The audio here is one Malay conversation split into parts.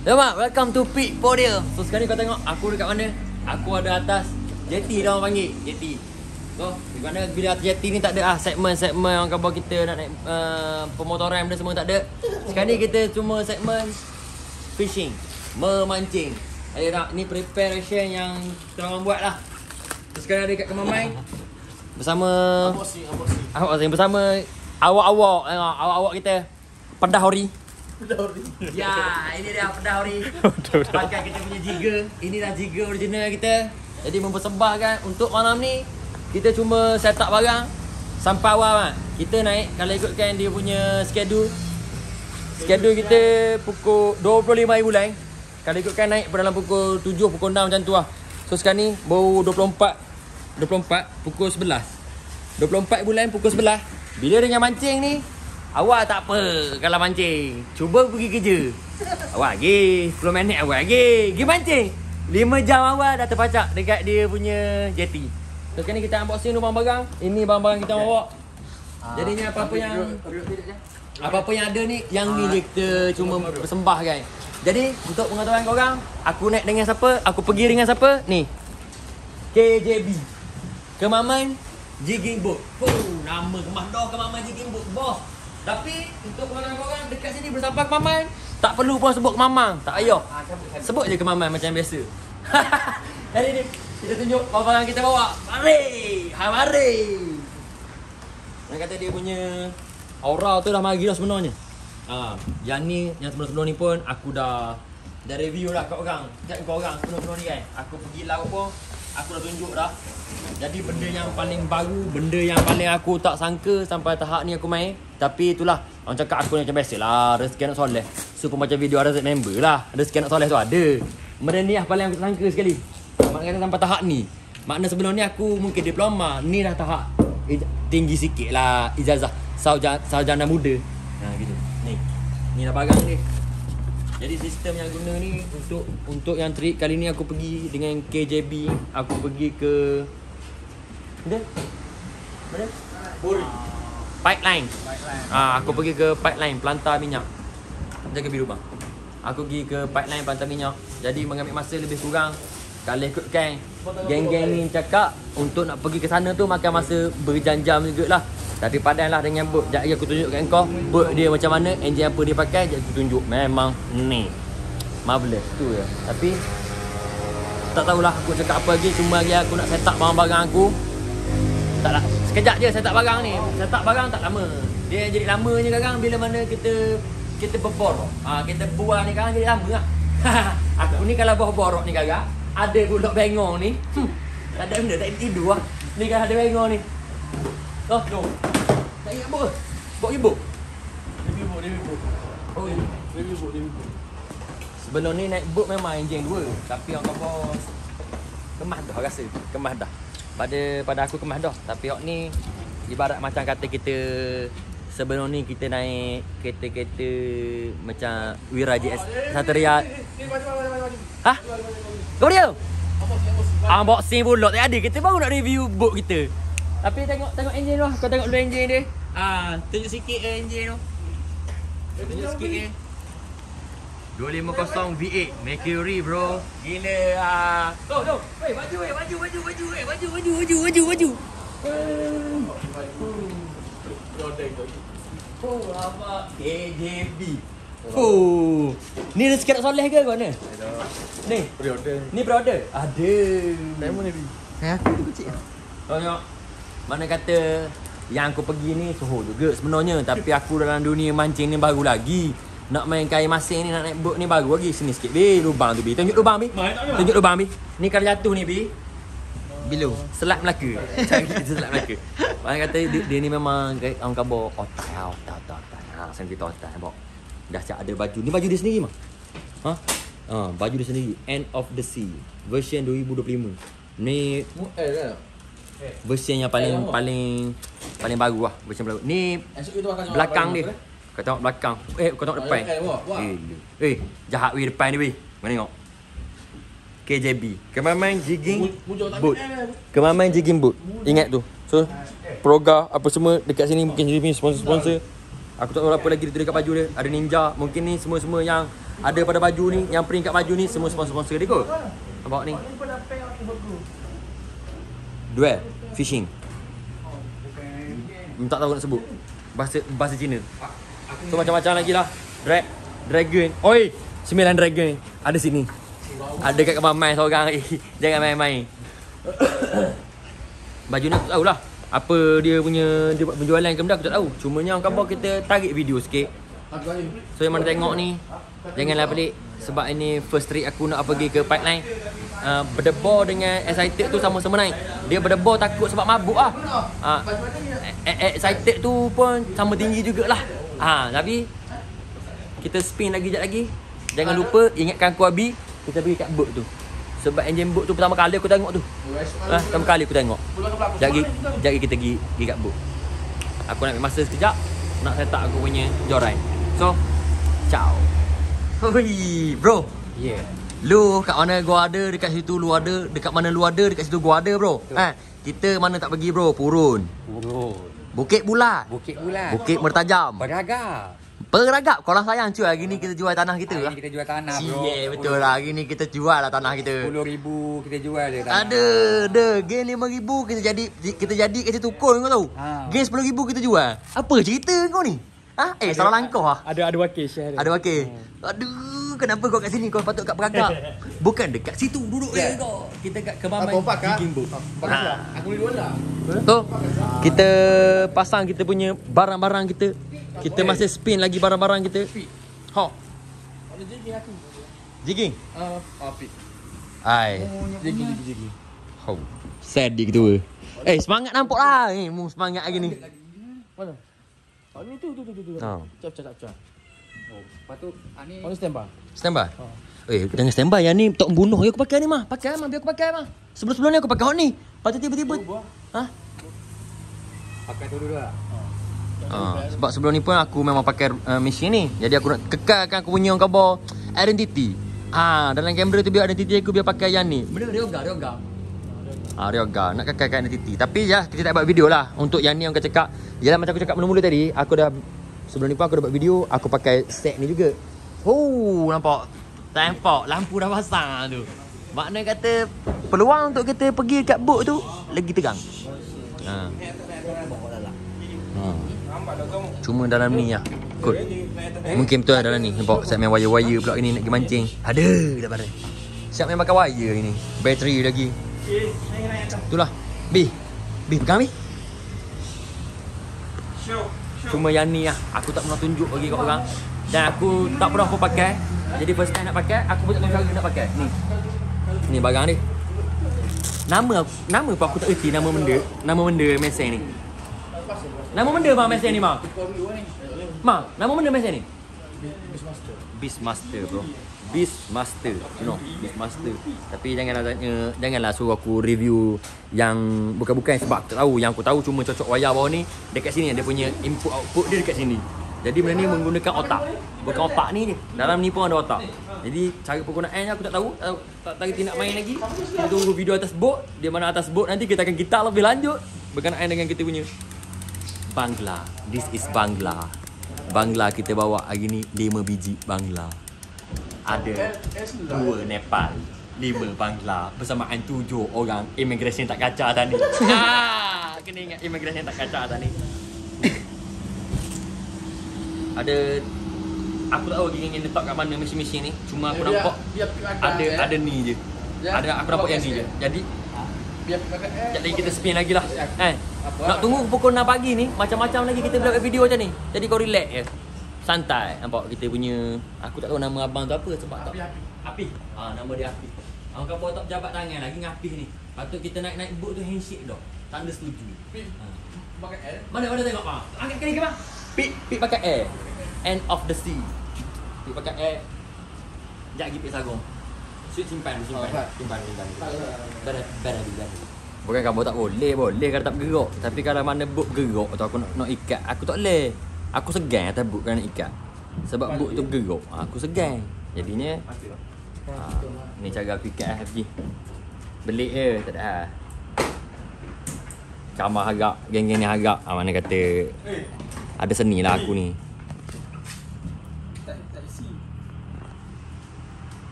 Selamat, welcome to Peak Podium. So sekarang kau tengok aku dekat mana? Aku ada atas jetty dah orang panggil, jetty. So, di mana bila atas jetty ni tak ada segmen-segmen orang khabar kita nak naik pemotoran benda semua tak ada. Sekarang ni kita cuma segmen fishing, memancing. Ni preparation yang kita orang buat lah. So sekarang ada kat Kemamai bersama Abang bersama awak-awak kita Pedah Hori. Ya, ini dia Pedah Hori. Pakai kita punya jigger. Inilah jigger original kita. Jadi mempersembahkan untuk malam ni kita cuma set up barang sampai awal kan. Kita naik kalau ikutkan dia punya schedule. Schedule kita pukul 25 bulan. Kalau ikutkan naik pada dalam pukul 7 pukul 6 macam tu lah. So sekarang ni baru 24 pukul 11. 24 bulan pukul 11. Bila dengan mancing ni, awak tak apa kalau mancing. Cuba pergi kerja. Awak pergi 10 minit awak pergi mancing. 5 jam awal dah terpacak dekat dia punya jetty. So sekarang ni kita unboxing dulu barang-barang. Ini barang-barang kita bawa. Jadinya apa-apa yang ada ni, yang ni je kita cuma persembahkan. Jadi untuk pengetahuan korang, aku naik dengan siapa? Aku pergi dengan siapa? Ni KJB, Kemaman Jigging Boat. Nama kemah dah Kemaman Jigging Boat, bos. Tapi untuk pengetahuan korang, dekat sini bersama Kemaman, tak perlu pun sebut Kemamang, tak payah. Sebut je Kemaman macam biasa. Jadi ni kita tunjuk barang kita bawa. Mari. Nak kata dia punya aura tu dah mari dah sebenarnya. Yang ni, yang sebelum-sebelum ni pun aku dah review dah kat orang. Kat korang sebelum-sebelum ni kan. Aku pergi laut pun aku dah tunjuk dah. Jadi benda yang paling baru, benda yang paling aku tak sangka sampai tahap ni aku main. Tapi itulah, orang cakap aku macam biasa lah, rezeki anak soleh. So pun macam video RZ member lah, rezeki anak soleh tu ada. Benda ni lah paling aku tak sangka sekali. Maknanya sampai tahap ni. Makna sebelum ni aku mungkin diploma, ni dah tahap tinggi sikit lah, ijazah sarjana muda. Gitu. Ni dah barang ni. Jadi sistem yang guna ni untuk yang trip kali ni aku pergi dengan KJB. Aku pergi ke Mana? Pipeline. Aku pergi ke pipeline pelantar minyak. Jaga biru bang. Aku pergi ke pipeline pelantar minyak. Jadi mengambil masa lebih kurang. Kalau ikutkan geng-geng ni cakap untuk nak pergi ke sana tu makan masa berjam-jam jugalah. Tapi padanlah dengan boat. Sekejap lagi aku tunjukkan kau boat dia macam mana, enjin apa dia pakai. Sekejap aku tunjuk. Memang ni marvelous tu je. Tapi tak tahulah aku cakap apa lagi. Cuma lagi aku nak set up barang-barang aku. Taklah, sekejap je set up barang ni. Set up barang tak lama. Dia jadi lama je kadang bila mana kita berborok. Kita buang ni kadang jadi lama lah. Aku ni kalau berborok ni kadang ada bulak bengong ni. Tak ada benda, tak tidur lah. Ni kan ada bengong ni. No. Tak ingat bot. Bot ibu. Dia bot. Oh, dia bot. Sebelum ni naik bot memang enjin 2. Tapi orang kata kemah dah rasa. Kemah dah. Pada aku kemah dah. Tapi hok ni ibarat macam kata kita sebelum ni kita naik kereta-kereta macam Wira JS Satria. Hah? Kau dia? Unboxing pula tak ada. Kita baru nak review boat kita. Tapi tengok enjin tu. Kau tengok dulu enjin dia. Tunjuk sikit enjin tu. Tunjuk sikit ni. 250 V8 Mercury bro. Gila. Go. Weh, baju. Apa? KJB. Ni rezeki anak soleh ke kau ni? Ni. Pre-order. Ada. Diamond ni. Aku tu kecil. Tengok. Mana kata yang aku pergi ni soho juga sebenarnya. Tapi aku dalam dunia mancing ni baru lagi. Nak main kain masing ni, nak naik boat ni baru lagi. Sini sikit B, lubang tu B. Tunjuk lubang B. Ni kalau jatuh ni B. Below. Selat Melaka. Cari selat Melaka. Mana kata dia ni memang orang khabar otak. Saya kita otak nampak. Dah siap ada baju. Ni baju dia sendiri mah. Baju dia sendiri. End of the Sea version 2025. Ni version yang paling baru lah. Version baru. Ni belakang dia. Kau tengok belakang. Kau tengok depan. Jahat weh depan ni weh. Mana tengok. KJB, Kemaman Jigging Boat. Ingat tu. So Proga apa semua dekat sini mungkin jadi sponsor-sponsor. Aku tak tahu apa lagi dia dekat baju dia. Ada Ninja. Mungkin ni semua-semua yang ada pada baju ni, yang print kat baju ni semua sponsor-sponsor dia kot. Nampak ni. Duel fishing. Tak tahu nak sebut. Bahasa Cina. So macam-macam lagi lah. Dragon. Oi, 9 dragon ada sini. Ada kat kamar main seorang. Jangan main-main. Baju ni aku tahu lah apa dia punya, dia buat penjualan ke benda aku tak tahu. Cumanya orang kabar kita tarik video sikit. So yang mana tengok ni, janganlah pelik. Sebab ini first trip aku nak pergi ke pipeline. Berdebar dengan excited tu sama-sama naik. Dia berdebar takut sebab mabuk lah. Excited tu pun sama tinggi jugalah. Tapi kita spin lagi sekejap lagi. Jangan lupa ingatkan aku Abi, kita pergi kat boat tu. Sebab engine boat tu pertama kali aku tengok tu. Pertama kali aku tengok. Sekejap kita pergi kat boat. Aku nak ambil masa sekejap nak set up aku punya jorai. So, ciao. Hoi, bro. Yeah. Lu kat mana gua ada, dekat situ lu ada, dekat mana lu ada, dekat situ gua ada, bro. Kita mana tak pergi, bro? Purun. Bukit Bulat. Bukit Mertajam. Peragak. Korang sayang cuy, hari ni kita jual tanah kita lah. Hari ni kita jual tanah, bro. Betul lah. Hari ni kita jual lah tanah kita. 10,000 kita jual je tanah. Ada. Gain 5,000 kita jadi kat situ kon kau tahu. Gain 10,000 kita jual. Apa cerita kau ni? Salah langkah lah. Ada wakil share. Ada wakil. Aduh, kenapa kau kat sini? Kau patut kat Peragak. Bukan dekat situ duduk je kau. Kita kat Kemamai Jigging Boat. Aku ni lah. So, kita pasang kita punya barang-barang kita. Kita masih spin lagi barang-barang kita. Ada jigging aku. Jigging? Pik. Ai. Jigging. Sad dia gitu. Semangat nampak lah. Mu semangat lagi ni. Mana? Ni tu. Cap. Lepas tu ni On standby. Standby? Jangan standby yang ni tak membunuh. Aku pakai ni mah. Pakai mah, biar aku pakai mah. Sebelum ni aku pakai hot ni. Lepas tu tiba-tiba pakai tu dulu lah. Sebab sebelum ni pun aku memang pakai mesin ni. Jadi aku nak kekalkan aku punya orang khabar identity. Dalam kamera tu biar identity aku biar pakai yang ni. Benda Ryoga. Ryoga nak kekalkan identity. Tapi kita tak buat video lah. Untuk yang ni orang cakap, yalah macam aku cakap mula-mula tadi, aku dah sebelum ni pun aku dah buat video, aku pakai set ni juga. Nampak? Nampak lampu dah pasang tu. Makna kata peluang untuk kita pergi kat boat tu lagi tegang. Cuma dalam ni lah kot. Mungkin betul lah dalam ni. Nampak siap main wire-wire pula ni nak pergi mancing. Ada dah barang. Siap main pakai wire ni. Bateri lagi. Itulah. B pegang B. Cuma yang ni lah aku tak pernah tunjuk bagi kat orang. Dan aku tak pernah pun pakai. Jadi first time nak pakai, aku pun tak tahu cara nak pakai. Ni barang ni. Nama pun aku tak erti nama benda mesin ni. Nama benda bang mesin ni bang? Nama benda mesin ni? Beastmaster bro. Beastmaster. Beastmaster. Tapi janganlah suruh aku review yang bukan sebab aku tak tahu. Yang aku tahu cuma cocok wayar bawah ni. Dekat sini dia punya input output dia dekat sini. Jadi benda ni menggunakan otak. Bukan otak ni je. Dalam ni pun ada otak. Jadi cara penggunaannya aku tak tahu. Tak reti nak main lagi. Kita tunggu video atas boat. Di mana atas boat nanti kita akan gitar lebih lanjut berkenaan dengan kita punya Bangla. This is Bangla. Bangla kita bawa hari ni 5 biji Bangla. Ada 2 Nepal, 5 Bangla bersamaan 7 orang. Immigration tak kacau tadi. Kena ingat immigration tak kacau tadi. Ada aku tak tahu lagi ingin letak kat mana mesin-mesin ni. Cuma aku nampak ada ni je. Aku nampak yang ni je. Jadi sekejap lagi kita spin lagi lah. Nak tunggu pukul 6 pagi ni, macam-macam lagi kita buat video macam ni. Jadi kau relax je. Santai. Nampak kita punya, aku tak tahu nama abang tu apa sebab tak. Api. Nama dia Api. Orang kampung tak pejabat tangan lagi dengan Api ni. Patut kita naik boat tu handshake dah. Tanda setuju. Pakai air. Mana tengok bang. Angkat kali ke bang? Pik pakai air. End of the sea. Pik pakai air. Sekejap lagi pik sagung. Simpan. Benar. Bukan kamu tak boleh kalau tak bergerak. Tapi kalau mana boat bergerak tu aku nak ikat. Aku tak boleh. Aku segan atas boat kalau nak ikat. Sebab boat tu bergerak. Aku segan. Jadinya ni cara aku ikat FG. Belik je, tak ada. Camah harap, geng-geng ni harap. Mana kata ada seni lah aku ni.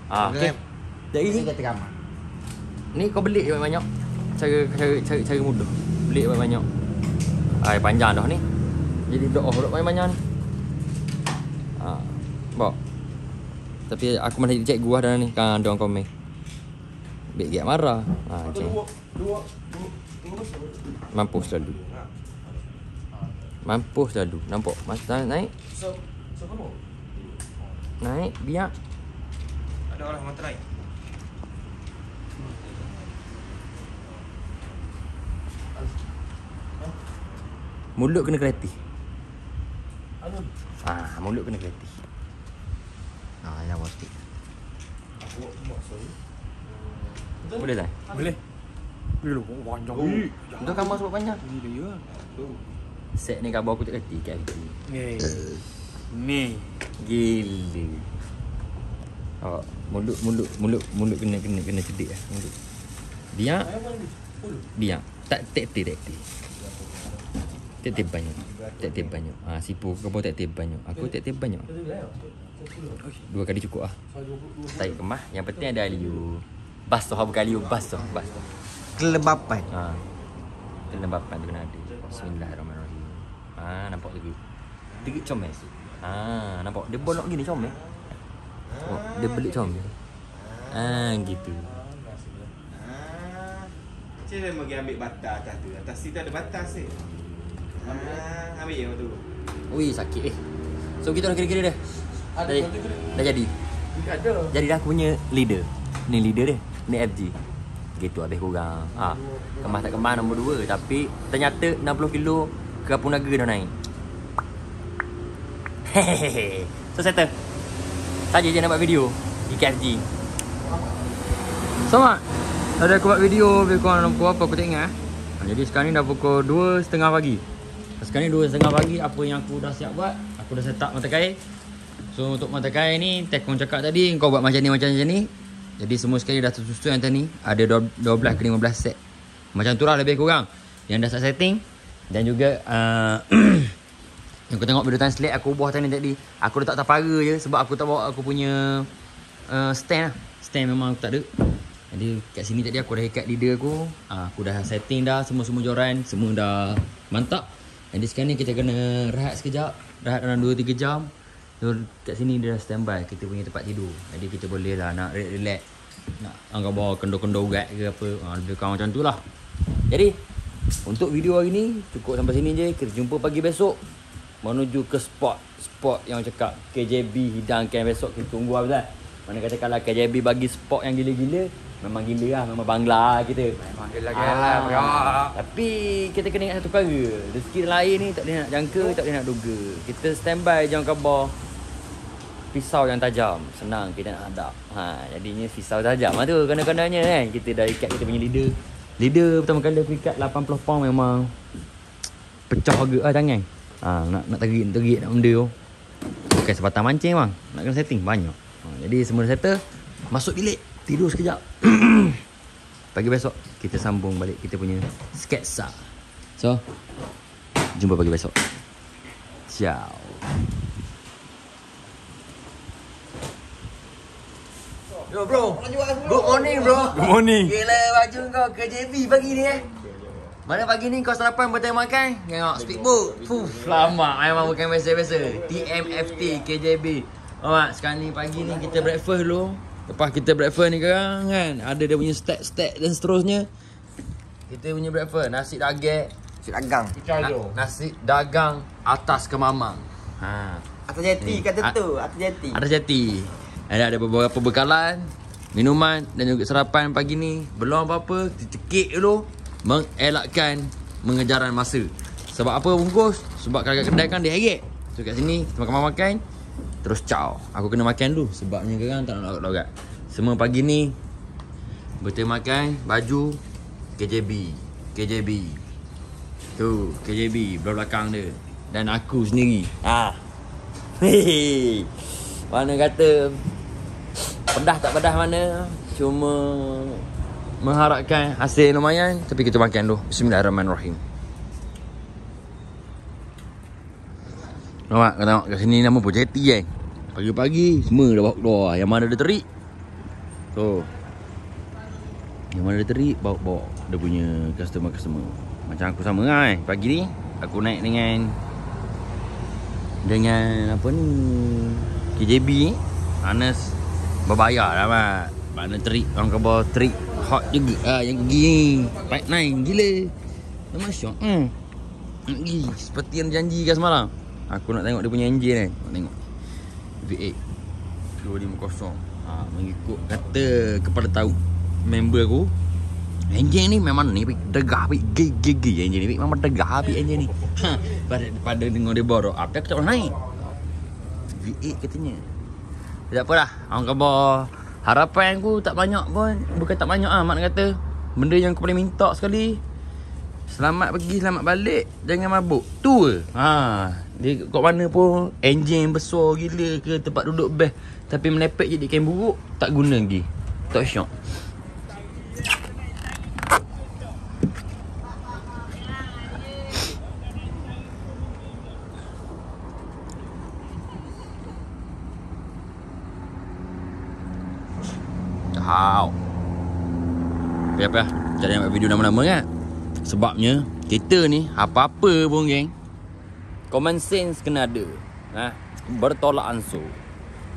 Okey. Jadi Kita teramah. ni kau beli banyak-banyak. Cara mudah. Beli banyak-banyak. Panjang dah ni. Jadi doa banyak-banyak ni. Bawa. Tapi aku mana cek gua dah ni. Kan ada orang komen. Bik giat marah. Macam. Mampus selalu. Mampus selalu. Nampak? Masa naik. Naik biar. Ada orang materai. Mulut kena kreatif. Mulut kena kreatif. Yang bawah sikit. Boleh tak? Boleh. Dulu panjang. Dah gambar sebab banyak. Ni dia. Set ni gambar aku tak kerti KFC. Ni. Gila. Mulut kena cedik lah. Mulut. Biar. Tak tektik. Tektik banyak. Sipu kau pun tektik banyak. Aku tektik banyak. 2 kali cukup lah. Tarik kemah. Yang penting ada liu. Basuh bukan liu. Basuh. Kelebapan. Kelembapan tu kena ada. Bismillahirrahmanirrahim. Nampak lagi. Tegik comel. Nampak. Dia bolok gini comel. Dia belik comel. Gitu. Macam mana pergi ambil batas atas tu? Atas situ ada batas ni. Ambil yang tu. Ui, sakit So kita dah kira-kira dah. Dah jadi. Ada. Jadi dah aku punya leader. Ni leader dia. Ni FG. Gitu habis kurang. Kemas tak kemas nombor 2. Tapi ternyata 60 kilo ke Kampung Naga dah naik. Hehehe. So settle. Saja je nak buat video di KFG. Sama. Ada aku buat video lebih kurang pukul apa aku tak ingat. Jadi sekarang ni dah pukul 2.30 pagi. Sekarang ni 2.30 pagi. Apa yang aku dah siap buat, aku dah set up mata kail. So untuk mata kail ni, Tekong cakap tadi kau buat macam ni. Jadi semua sekali dah tersusun yang tadi. Ada 12 ke 15 set. Macam tu lah lebih kurang. Yang dah start setting. Dan juga yang kau tengok video translate aku ubah tadi. Aku letak tapara je sebab aku tak bawa aku punya stand lah. Stand memang aku tak ada. Jadi kat sini tadi aku dah ikat leader aku. Aku dah setting dah semua joran. Semua dah mantap. Jadi sekarang ni kita kena rehat sekejap. Rehat dalam 2-3 jam. So kat sini dia dah standby kita punya tempat tidur. Jadi kita boleh lah nak relax. Nak angkat bawa kendor-kendor urat ke apa. Lebih kurang macam tu lah. Jadi untuk video hari ni cukup sampai sini je. Kita jumpa pagi besok. Menuju ke spot yang cakap KJB hidangkan besok. Kita tunggu apa dah. Mana kata kalau KJB bagi spot yang gila-gila, memang gila lah, memang bangla kita. Memang gila-gila. Tapi kita kena ingat satu perkara. Rezeki lain ni tak boleh nak jangka, tak boleh nak duga. Kita standby jangan khabar. Pisau yang tajam, senang kita nak hadap. Jadinya pisau tajam lah tu kena-kenanya kan. Kita dah ikat kita punya leader. Leader pertama kali aku ikat 80 pound memang pecah harga lah tangan. Nak terik nak benda tu. Bukan sebatang mancing bang. Nak kena setting banyak. Jadi semua dah settle. Masuk bilik, tidur sekejap. Pagi besok kita sambung balik kita punya sketsa. So, jumpa pagi besok. Ciao. Yo bro. Good morning bro. Good morning. Gila baju kau KJB pagi ni Mana pagi ni kau sarapan bertemu makan? Tengok speedboat. Lama memang bukan biasa-biasa. TMFT KJB. Sekarang ni pagi ni kita breakfast dulu. Lepas kita breakfast ni kan ada dia punya stack dan seterusnya. Kita punya breakfast nasi dagang. Nasi dagang atas kemamang. Atas jeti kata tu, atas jeti. Atas jeti. Ada beberapa bekalan, minuman dan juga sarapan pagi ni. Belum apa-apa, cekik dulu mengelakkan mengejaran masa. Sebab apa bungkus? Sebab kalau kat kedai kan dia heret. So kat sini kita makan-makan terus ciao. Aku kena makan dulu sebabnya kan tak nak logat. Semua pagi ni bertemu makan baju KJB. Tu KJB belakang dia dan aku sendiri. Hehehe. Mana kata pedah tak pedah mana, cuma mengharapkan hasil lumayan. Tapi kita makan dulu. Bismillahirrahmanirrahim. Nampak kau tengok kat sini nama pun jeti kan. Pagi-pagi semua dah bawa keluar. Yang mana ada terik So yang mana dia terik, bawa dia punya customer. Macam aku sama lah pagi ni aku naik dengan apa ni, KJB ni. Anas berbayar lah mak. Mana terik, orang khabar terik hot juga yang pergi ni Pipeline gila. Memang syok. Nak pergi seperti yang janjikan semalam. Aku nak tengok dia punya engine kan. Nak tengok V8 250. Mengikut kata kepada tahu member aku, engine ni memang ni degah gigi engine ni memang degah engine ni. Pada dengar dia borok apa aku tak pernah naik V8 katanya. Tak apalah, orang khabar harapan aku tak banyak pun. Bukan tak banyak mak nak kata. Benda yang aku paling minta sekali, selamat pergi selamat balik, jangan mabuk. Tu ke. Dia kat mana pun enjin besar gila ke, tempat duduk best tapi melepek je di kain buruk, tak guna lagi. Tak syok. Apa jangan buat video nama-nama kan. Sebabnya kita ni apa-apa pun geng, common sense kena ada. Bertolak ansur.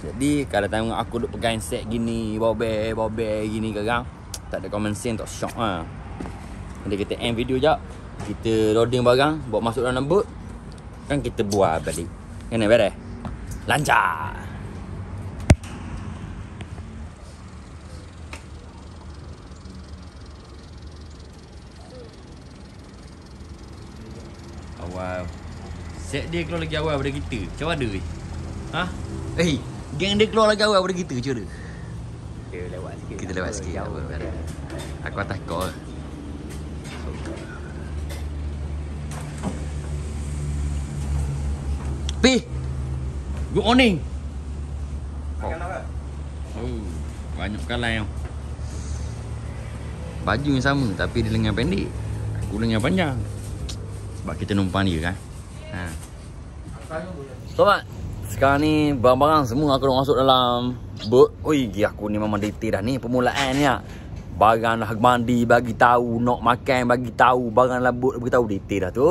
Jadi kalau tengok aku duk pegang set gini, bobe gini kadang tak ada common sense, tak syok lah. Nanti kita end video jap, kita loading barang, bawa masuk dalam boot, kan kita buat balik. Kena beres. Lancar. Awal set dia keluar lagi awal daripada kita. Macam mana weh? Geng dia keluar lagi awal daripada kita. Macam mana? Kita lewat sikit. Aku atas kau. Pi, good morning. Banyak kalai tau. Baju yang sama tapi dia lengan pendek, aku lengan panjang. Sebab kita numpang dia kan. Sobat, sekarang ni barang-barang semua aku dah masuk dalam boat. Oi, aku ni memang detail dah ni permulaan ni. Barang dah mandi bagi tahu, nak makan bagi tahu, barang dalam boat bagi tahu, detail dah tu.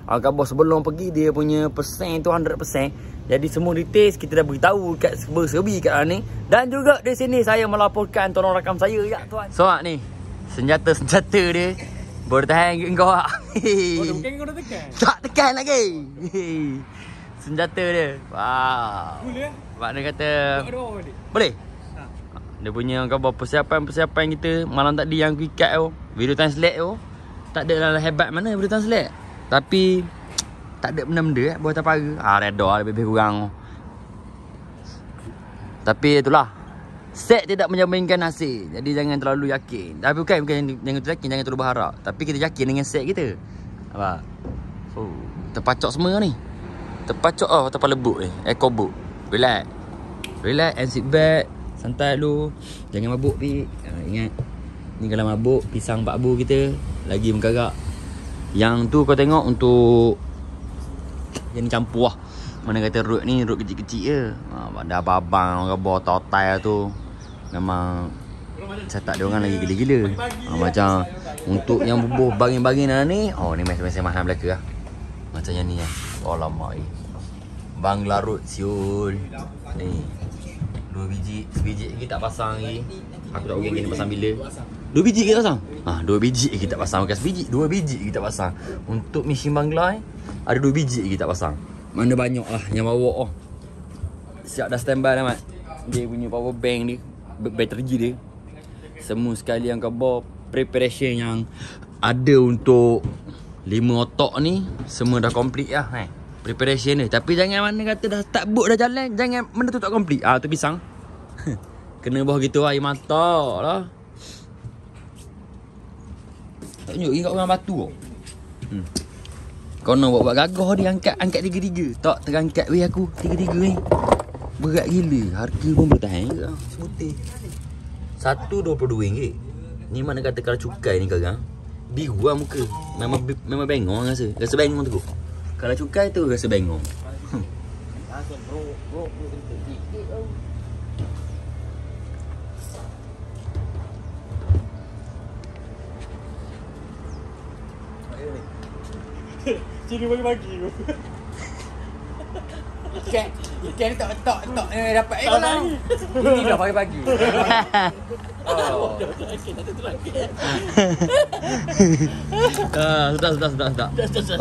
Khabar sebelum pergi dia punya persen tu 100%. Jadi semua details kita dah beritahu kat serba-serbi kat ni. Dan juga di sini saya melaporkan tolong rakam saya ya tuan. Sobat ni, senjata dia bertahan ke kau tak? Bukan kau dah tekan? Tak tekan lagi. Senjata dia. Wow. Boleh Sebab dia kata boleh. boleh? Dia punya khabar persiapan kita malam tadi yang aku ikat tu, video translate tu, tak ada lah hebat mana video translate. Tapi tak ada benda-benda buat apa reda lebih kurang. Tapi itulah, set tidak menjaminkan hasil. Jadi jangan terlalu yakin. Tapi bukan jangan terlalu yakin, jangan terlalu berharap. Tapi kita yakin dengan set kita. Apa? Terpacok semua ni. Terpacok tempat lebuk ni. Eco book. Relax and sit back. Santai dulu. Jangan mabuk pi. Ingat, ni kalau mabuk pisang Pak Abu kita lagi mengkarak. Yang tu kau tengok untuk yang ni campur lah. Mana kata road ni road kecil-kecil je. Pada abang-abang orang bawa total tu memang saya tak ada orang lagi gila-gila. Macam untuk yang bubuh baring-baring ni, ni mesej-mesej mahal belaka lah. Macam yang ni lah. Alamak Bangla Road siul. Ni 2 biji, sebiji lagi tak pasang lagi. Aku tak tahu gini pasang bila. 2 biji kita pasang? 2 biji kita pasang. Bukan sebiji, 2 biji kita pasang. Untuk mesin Bangla ada 2 biji kita pasang. Mana banyak lah yang bawa siap dah standby dah mat. Dia punya power bank dia, bateri dia, semua sekali yang khabar preparation yang ada untuk 5 otak ni semua dah complete lah preparation ni. Tapi jangan mana kata dah start boat dah jalan, jangan benda tu tak complete. Tu pisang. Kena bawah gitu air mata lah. Tak tunjuk ingat orang batu kau. Kau nak buat gagah dia angkat 3-3. Tak terangkat weh aku 3-3 ni. Berat gila. Harga pun bertahan ke sebutih. 1.22 ringgit. Ni mana kata kalau cukai ni sekarang biru lah muka. Memang bengong rasa. Rasa bengong tu. Kalau cukai tu rasa bengong. Ciri pagi-pagi tu. Ikan tak dapat kalau. Ini dah pagi-pagi. Sudah.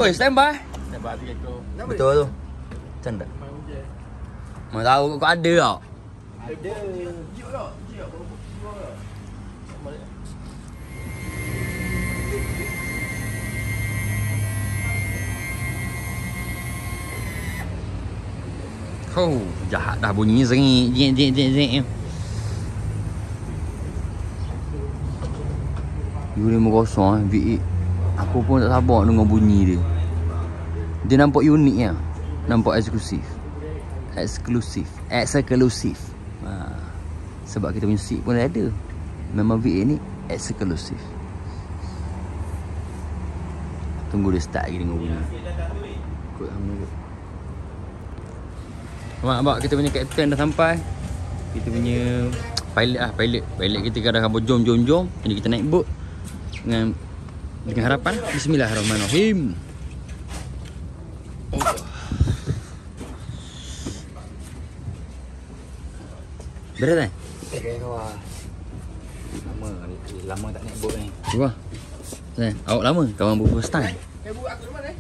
Oi, standby. Nampak tiga ekor. Betul tu. Macam tak? Mau tahu kau ada tak? Ada. Oh, jahat dah bunyi sengit. Jeng. U500 V8. Aku pun tak sabar dengar bunyi dia. Dia nampak unik ya. Nampak eksklusif. Ha. Sebab kita punya seat pun ada. Memang V8 ni eksklusif. Tunggu dia start lagi dengar bunyi. Ikut hang dulu. Abang, kita punya kapten dah sampai. Kita punya pilot kita kadang kabur jom. Jadi kita naik boat dengan harapan. Bismillahirrahmanirrahim. Beres kan? Lama tak naik boat ni. Cuba. Awak lama kawan berapa style? Boat aku mana?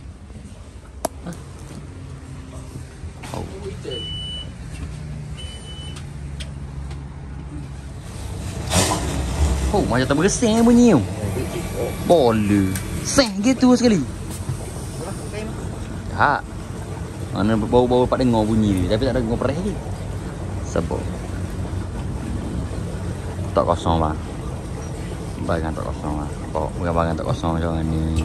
Oh, macam tak beresing bunyi tu. Bola. Seng gitu sekali. Tak. Mana bau-bau dapat dengar bunyi ni. Tapi tak ada dengar perih lagi. Sebab tak kosong bang. Bagan tak kosong bang. Bagan tak kosong macam ni.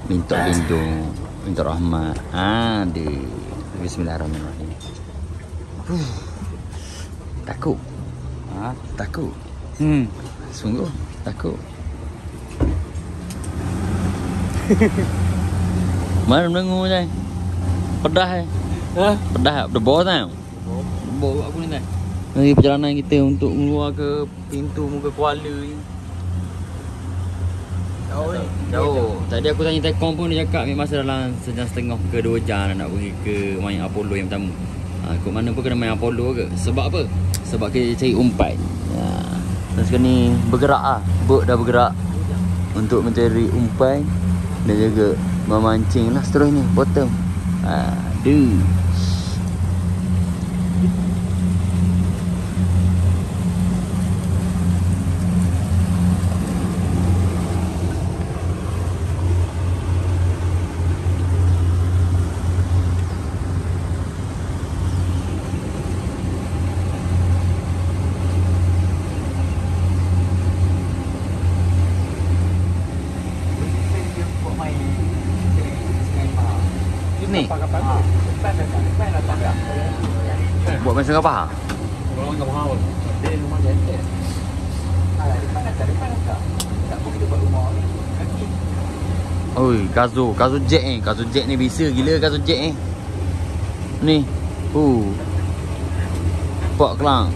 Minta lindung. Minta rahmat. Aduh. Bismillahirrahmanirrahim. Takut. Takut. Sungguh takut. Mana mendengar je. Pedah Pedah bawah tau. Bawah aku ni tak. Nanti perjalanan kita untuk keluar ke pintu muka Kuala ni. Jauh. Tadi aku tanya Tekong pun dia cakap masa dalam sejam setengah ke 2 jam nak pergi ke main Apollo yang pertama. Ke mana pun kena main Apollo ke. Sebab apa? Sebab kita cari umpan. Dan sekarang ni bergerak lah. Boat dah bergerak untuk mencari umpan dan juga memancing lah seterusnya. Bottom. Aduh. Ni buat macam apa? Orang enggak mau. Dia rumah jantan. Depan tak. Tak boleh kita buat rumah ni. Oi, Kazu jet ni. Kazu jet ni bisa gila Kazu jet ni. Ni. Pak Kelang.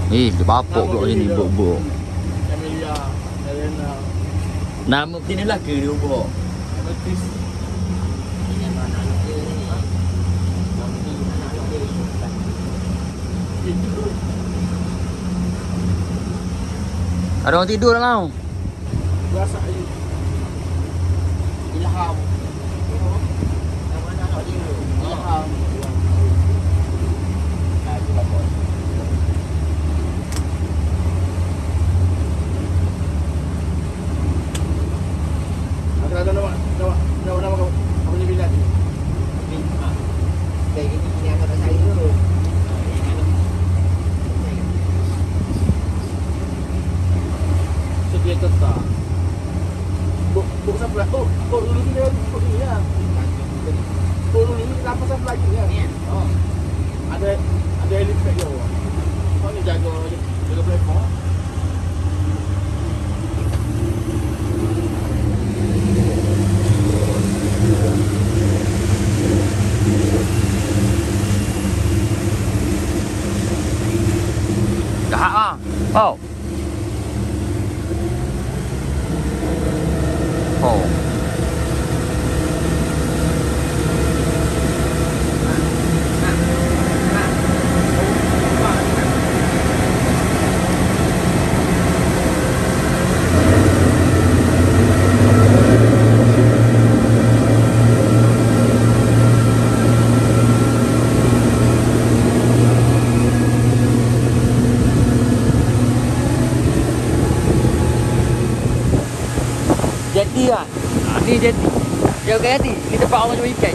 Dia bapuk pula sini buk-buk. Amelia, Elena. Nama petini lelaki dia buk. Betis. Ada orang tidur dalam. Biasa aja. Ilham. Yang mana nak dia? Ilham. Ada nama kamu. Kamu ni bila ni? Kayak gini ni anak saya tu. Sedia tetap. Oh. Oh. Jadi lah. Ni jadi. Dia bukan jadi. Ni tempat orang jual ikan.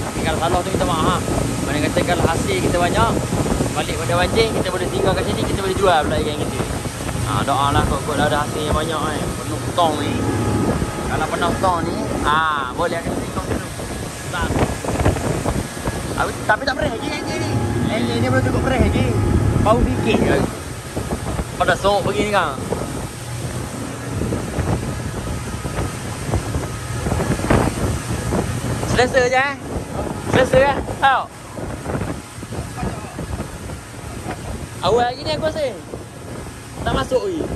Tapi kalau salah tu minta maaf. Mana kata kalau hasil kita banyak, balik pada Wanjing, kita boleh tinggal kat sini, kita boleh jual pula ikan kita. Doa lah kot dah ada hasil yang banyak kan. Penuh tong ni. Kalau penuh tong ni, boleh akan tinggal dulu. Tak. Tapi tak beres lagi ni. Ni belum cukup beres lagi. Bau sikit je. Pada sok begini kan. Selesa je Selesa lah. Tau. Awal lagi ni aku rasa tak masuk lagi.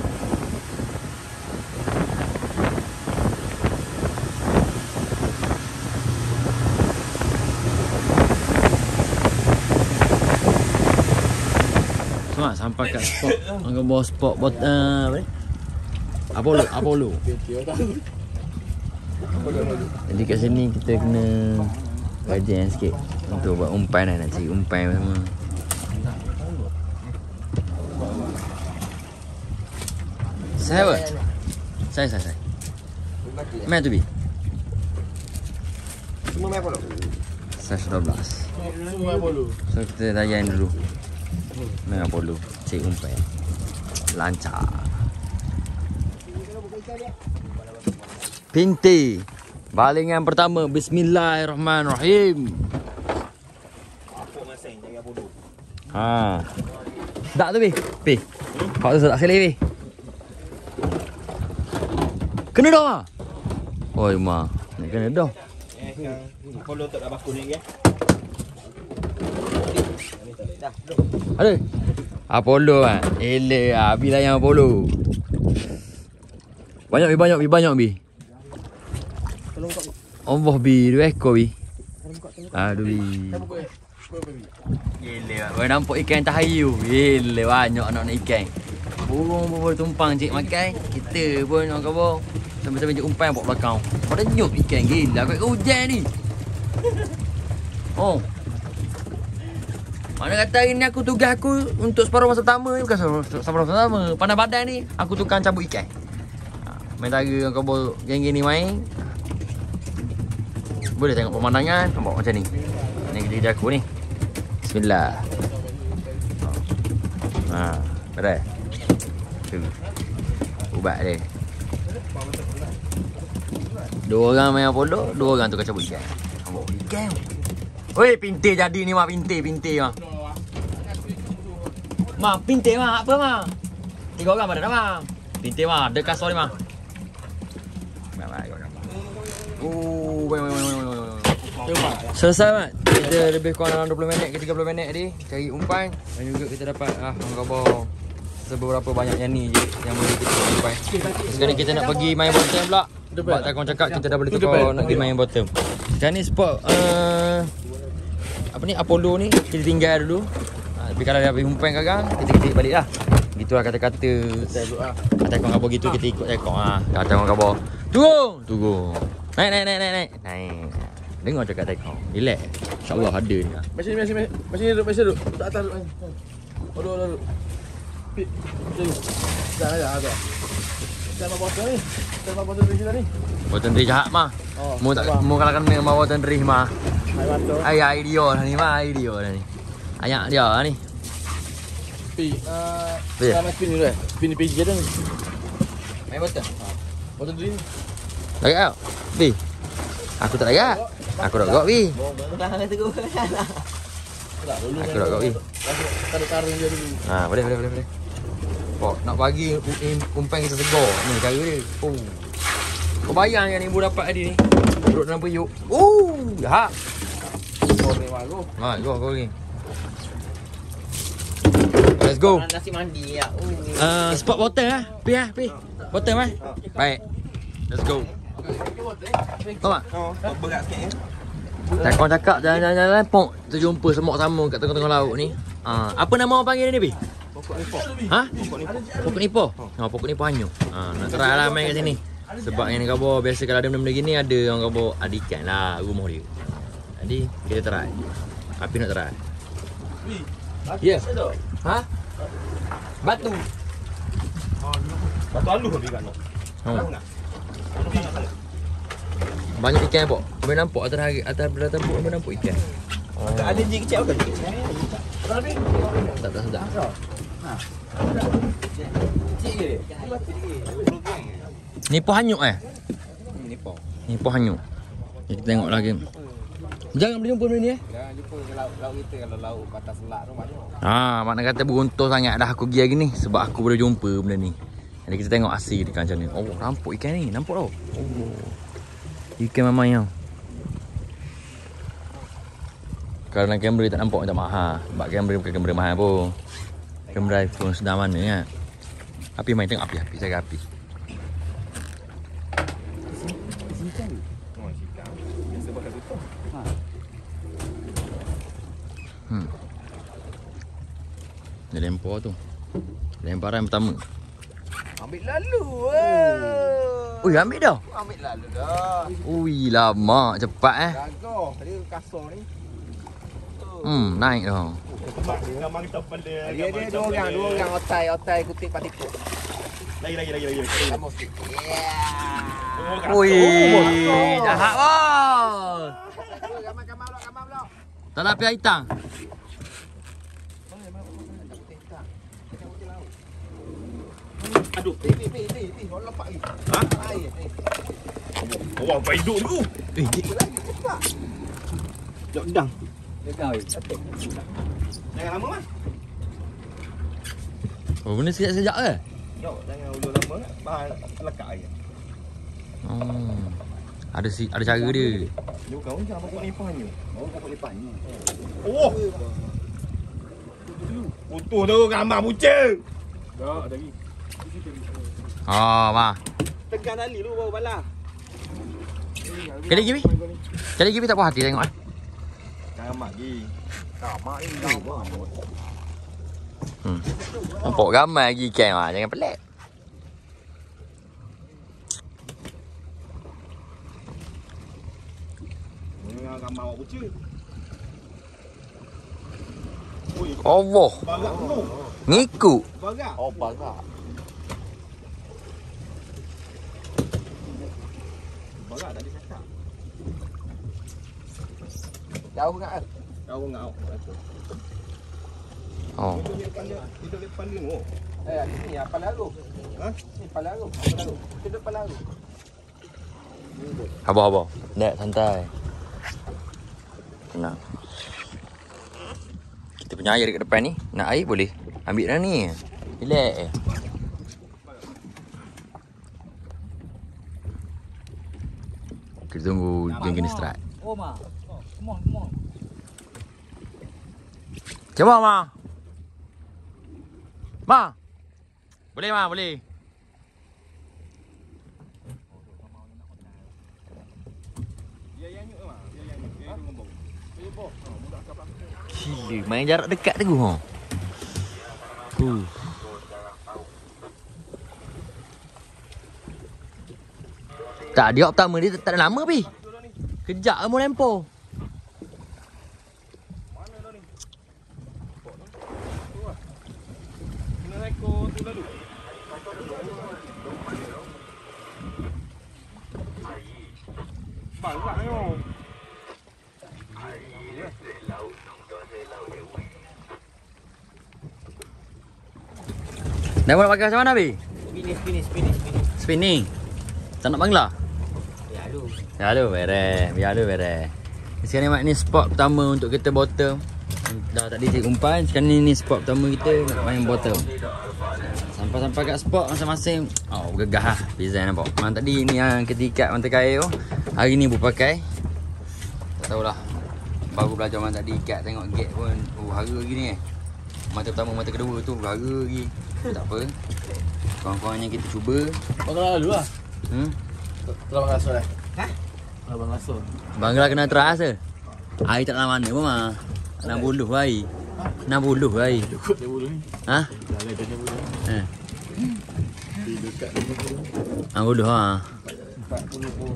Semua sampai kat spot. Orang bawa spot apa ni? Apollo. Jadi kat sini kita kena rajin sikit untuk buat umpan lah, nak cari umpan semua. Saya apa? Saya. Mana tu Bi? Semua main polo. Saya 12. Semua Apollo. So kita layan dulu. Main Apollo, cari umpan. Lancar. Pinti. Balingan pertama. Bismillahirrahmanirrahim. Apa masing jaga bodoh. Tak tu Bi. Bi. Kau tu tak sekali Bi. Kena dah ah. Oi ma, nak kena dah. Apollo tak ada bakun ni ke? Ada. Apollo ah. Eleh ah, Bi layan Apollo. Banyak Bi. Allah Bi, 2 ekor Bi. Aduh Bi. Gila, boleh nampak ikan tahayu. Gila, banyak anak ikan. Burung pun boleh tumpang cik makan. Kita pun orang kata sambil-sambil cik umpan bawa belakang. Pada nyup ikan gila. Kau hujan ni. Oh. Mana kata hari ni aku tugas aku untuk separuh masa pertama ni. Bukan separuh masa pertama. Pandai badan ni, aku tukang cabut ikan. Main tara orang kata geng-geng ni main. Boleh tengok pemandangan. Nampak macam ni. Ni kerja aku ni. Bismillah. Beres. Tu. Ubat dia. 2 orang main Apollo, 2 orang tukar cabut ikan. Nampak ikan. Oi, pintir jadi ni mah, pintir mah. Mah, pintir mah, apa mah? 3 orang pada dah mah. Pintir mah, ada kasar ni mah. Baik. Selesai mat. Kita lebih kurang dalam 20 minit ke 30 minit tadi cari umpan dan juga kita dapat orang khabar seberapa banyak yang ni je yang boleh kita umpan. Sekarang kita nak pergi main bottom pula. Sebab tak kau cakap kita dah boleh tukar nak pergi main bottom. Sekarang ni spot apa ni Apollo ni kita tinggal dulu. Tapi kalau dah habis umpan kakak kita ketik balik lah. Gitulah kata-kata. Kata kau khabar gitu kita ikut tekok kata kau khabar. Turun. Naik. Dengar cakap tekok. Relax. InsyaAllah ada ni. Macam ni duduk. Tak atas duduk. Duduk. Pit. Dah. Sama botol ni. Sama botol dari sini ni. Botol dari jahat mah. Mu kalau kena sama botol dari mah. Ai dia lah ni mah. Ayak dia ni. Pi. Sama spin dulu eh. Spin ni pergi dah ni. Main botol. Botol dari ni. Lagat tau. Pi. Aku tak lagat. Aku dah gok Pi. Aku dah gok Pi. Taruh karung dia dulu. Boleh. Pok nak bagi umpan kita segar. Ni cara dia. Kau bayang yang ibu dapat tadi ni. Duduk dalam periuk. Jahat. Kau ni malu. Go ni. Pada Let's go. Nasi mandi ya. Spot botol lah. Pi. Botol mah. Baik. Let's go. Tahu tak? Berat sikit ya. Takon cakap jalan-jalan pok terjumpa semut sama kat tengah-tengah laut ni. Apa nama orang panggil ni, Pi? Pokok nipah. Ha? Pokok nipah. Pokok nipah hanyut. Nak try lah main kat sini. Sebab yang ni khabar biasa kalau ada benda-benda gini ada orang khabar ada ikan lah rumah dia. Jadi kita try. Api nak try. Ya. Ha? Batu. Batu aluh lebih kat nak. Banyak ikan pok. Boleh nampak atas belah tambuk boleh nampak ikan. Ada jig kecil ke? Tak sedap. Nipah hanyut Nipah hanyut. Kita tengok lagi. Jangan boleh jumpa benda ni Jangan jumpa ke laut kita kalau laut batas selak tu banyak. Makna kata beruntung sangat dah aku pergi hari ni sebab aku boleh jumpa benda ni. Jadi kita tengok asli dekat macam ni. Oh, nampak ikan ni. Nampak tau. Oh. Ikan mamai tau. Kalau dalam kamera tak nampak macam mahal. Sebab kamera bukan kamera mahal pun. Kamera iPhone sedang mana kan. Api main tengok api. Saya api. Dia lempar tu. Lemparan pertama. Ambil lalu. Ui, ambil dah. Ambil lalu dah. Ui, lama cepat Gagah. Dia kasar ni. Naik dah. Memang kita pandai. Dia dua orang otai kutip patikuk. Lagi. Kamu sikit. Yeah. Ui, jahat bos. Gambar pula. Tak nak api hitam. Aduh. Kau lompat lagi. Ha? Air. Orang baik duduk dulu. Jom dang. Jangan lama mas. Oh, benda sejak ke? Jom, jangan ulur lama. Bahan lekat air. Ada cara dia. Dia bukan macam pokok nipahnya. Pokok lipanya. Oh. Utuh tu gambar buca. Tak, lagi. Mah. Tegang tali lu baru balas. Kali lagi tak puas hati tengok Jangan mak lagi. Mak ni gambar. Nampak ramai lagi ikan jangan pelik. Jangan gambar awak buca. Allah. Barak tu. Ngikut. Barak. Oh, barak. Barak tadi cakap. Jauh kan? Kau ngau. Oh. Kita depan dia tengok. Ni apa lalu? Ha? Ni palaru. Kita palaru. Abah. Nak santai. Tenang. Kita punya air dekat depan ni. Nak air boleh. Ambil dah ni. Relax. Kita tunggu geng-geng strike. Oh, Ma. Come on. Cuba, Ma. Ma. Boleh, Ma. Boleh. Gila, main jarak dekat tu. Tak, dia pertama dia tak ada lama pi. Kejap mau lempar. Kena rekod tu lalu. Barak yo. Dah mau pakai macam mana pi? Finish. Spinning. Tak nak bangla? Ya, aduh. Biar lu beres. Sekarang ni spot pertama untuk kita bottom. Dah tadi cik umpan, sekarang ni spot pertama kita nak main bottom. Sampai kat spot masing-masing. Oh, gegah lah. Design nampak. Memang tadi ni yang ketikat mata kail tu. Hari ni berpakai. Tak tahulah. Baru belajar orang tadi ikat tengok gate pun. Harga lagi ni Mata pertama, mata kedua tu rara lagi. Tak apa. Kurang-kurangnya kita cuba. Bangla dulu lah. Telah bangla so dah. Hah? Telah bangla so. Bangla kena terasa. Air tak nak mana pun mah. 60 air. 60 air. Cukup dia bulu ni. Ha? Dah lah dia bulu. Di dekat dia bulu. 60 ha. 40 pun.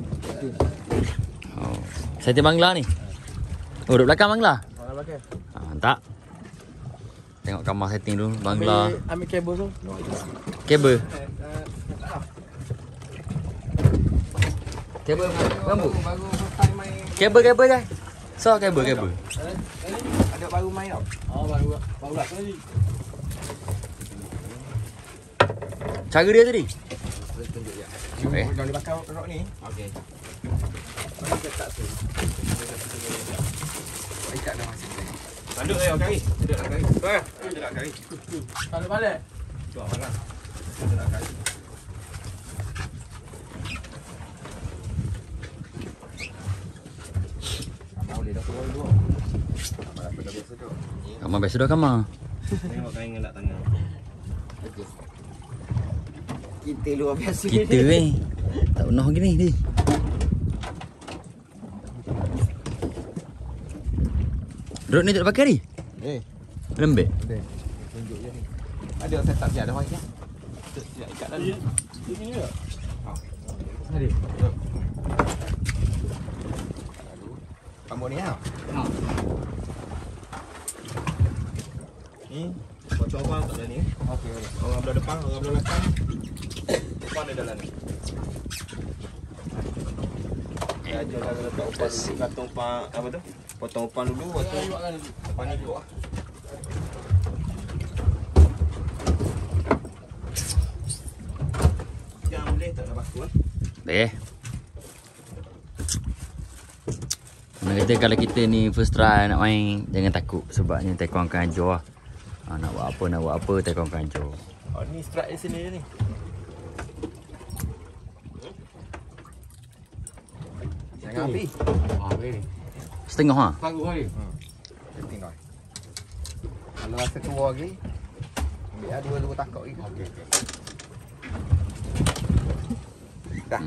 Oh. Setting Bangla ni. Oh, duduk belakang Bangla. Bangla belakang. Tak. Tengok kamar setting dulu Bangla. Ambil kabel tu. Kabel. Kabel rambut. Baru first time main. Kabel je. So kabel. Ada baru main tau. Oh, baru belakang tadi. Cara dia tadi. Tunjuk je. Okey. Dah boleh pakai rok ni. Okey. Mana ketat tu. Ikat dah masih. Tanduk kari. Tanduk nak kari. Tanduk nak kari. Balik. Tuan mana? Tanduk nak kari. Boleh dah keluar dulu. Dah biasa tu. Kamar biasa dah kamar. Tengok kain dengan tangan. Kita luar biasa Kita tak pernah gini ni. Rod ni tak pakai ni? Lembek. Tunjuk je ni. Ada setup je ada orang ya. Tidak ikat dah. Ini je. Ada. Kamu ni ha. Ni pocong bang kat dalam ni. Okey. Orang belah depan, orang belah belakang. Depan ada dalam ni. Dia ajar cara letak umpan dulu, gantung umpan apa tu? Potong umpan dulu, potong umpan ni dulu ah. Jangan boleh tak nak baku ah. Mana kata kalau kita ni first try nak main, jangan takut sebabnya taekwondo akan hancur lah. Nak buat apa taekwondo akan hancur. Oh ni strike di sini je ni. Jangan habis. Boleh. Setengah ha? Bagus lagi. Setting dah. Kalau rasa tua lagi, ambil lah dua takut lagi. Okey. Dah.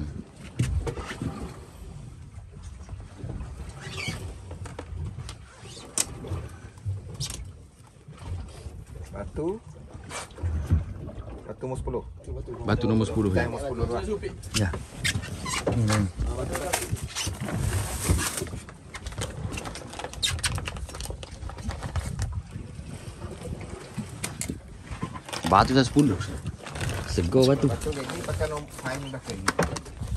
Batu nombor 10. Batu nombor 10 Dah ya. nombor 10 dulu. Ya. Ni. Batu dah 10. Segar batu. Batu kayak gini pakai nombor main belakang ni.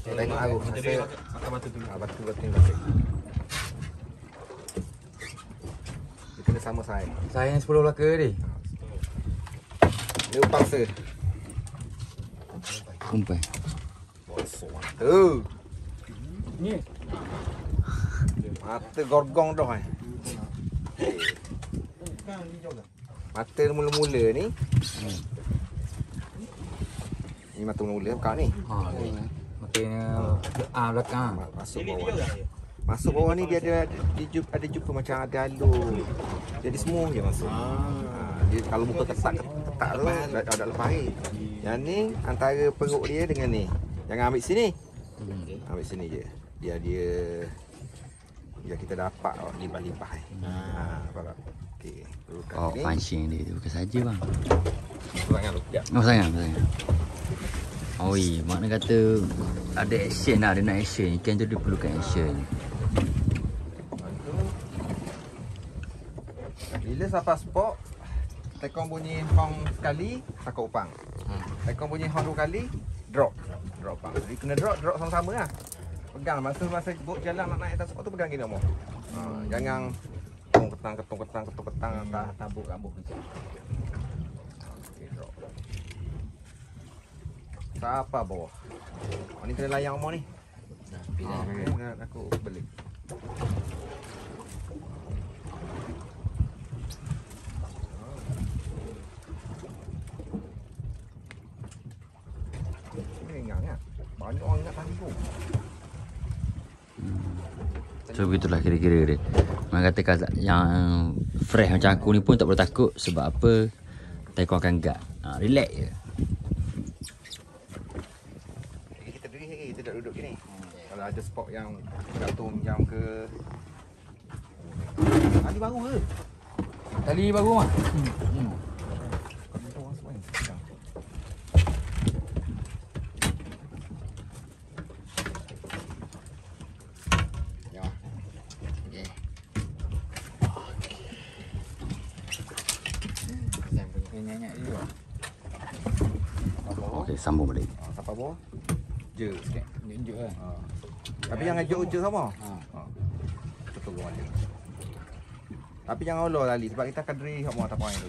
Tengok aku. Jadi pakai batu tu. Batu ni belakang. Dia kena sama saya. Saya yang 10 belakang ni. Dia paksa. Umpai. Tu. Ni. Mata gorgong dah eh. Mata mula-mula ni. Ni mata mula-mula kau ni. Ha ni. Maknanya belakang. Masuk Ini bawah. dia orang je. Masuk bawah ni dia ada jumpa macam ada alur. Jadi semua je masuk. Dia kalau buka ketak tu ada lepas air. Yang ni antara perut dia dengan ni. Jangan ambil sini. Ambil sini je. Dia kita dapat limpah-limpah. Faham? Okey. Oh, punching dia tu bukan saja bang. Sangat lu. Ya. Oh sayang. Oi, makna kata ada action lah, dia nak action. Ikan tu dia perlukan action. Bila sampai spot, tekong bunyi hong sekali, takut upang. Tekong bunyi hong 2 kali, drop upang. Jadi kena drop sama-sama lah. Pegang masa boat jalan nak naik atas spot tu pegang gini omong. Jangan ketung ketang tabuk rambut macam. Okey, drop. Siapa bawah? Ni kena layang omong ni. Aku beli. Banyak orang ingat tanggung. So begitulah kira-kira dia. Orang kata yang fresh macam aku ni pun tak perlu takut. Sebab apa? Taekwondo akan guard. Relax je. Kita diri lagi, kita tak duduk gini. Kalau ada spot yang gantung jam ke. Tali baru ke? Tali baru mah. Okey, sambung balik. Sampai bawah. Je sikit. Tunjuk kan. Tapi jangan je sama. Betul gua dia. Tapi jangan ulur tali sebab kita akan diri hok mau tapai tu.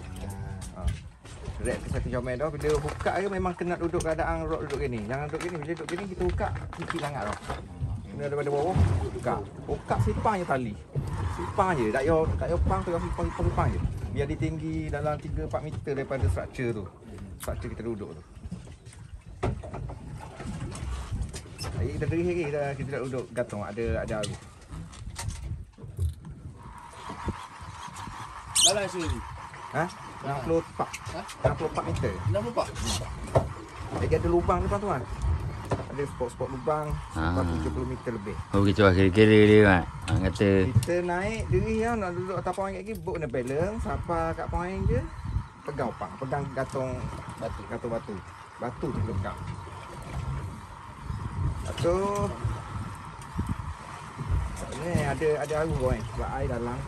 Rek ke satu comel dah bila buka ke memang kena duduk keadaan rod duduk gini. Jangan duduk gini. Bila duduk gini kita buka kecil sangat dah. Kena daripada bawah buka. Buka sipang je tali. Sipang je. Tak payah pang tu sipang je. Biar dia tinggi dalam 3-4 meter daripada struktur tu. Struktur kita duduk tu. Jadi kita diri lagi kita tak duduk gantung ada aru. Dalam sini. 64 meter. 64. Lagi ada lubang depan tu kan. Ada spot-spot lubang sebab 70 meter lebih. Oh begitu lah kira-kira dia kan. Kata Kita naik diri yang nak duduk atas poin kat lagi boat kena balance sampai kat poin je pegang upang, pegang gantung batu. Batu tu pegang. Batu. Ni ada aru kan sebab air dalam.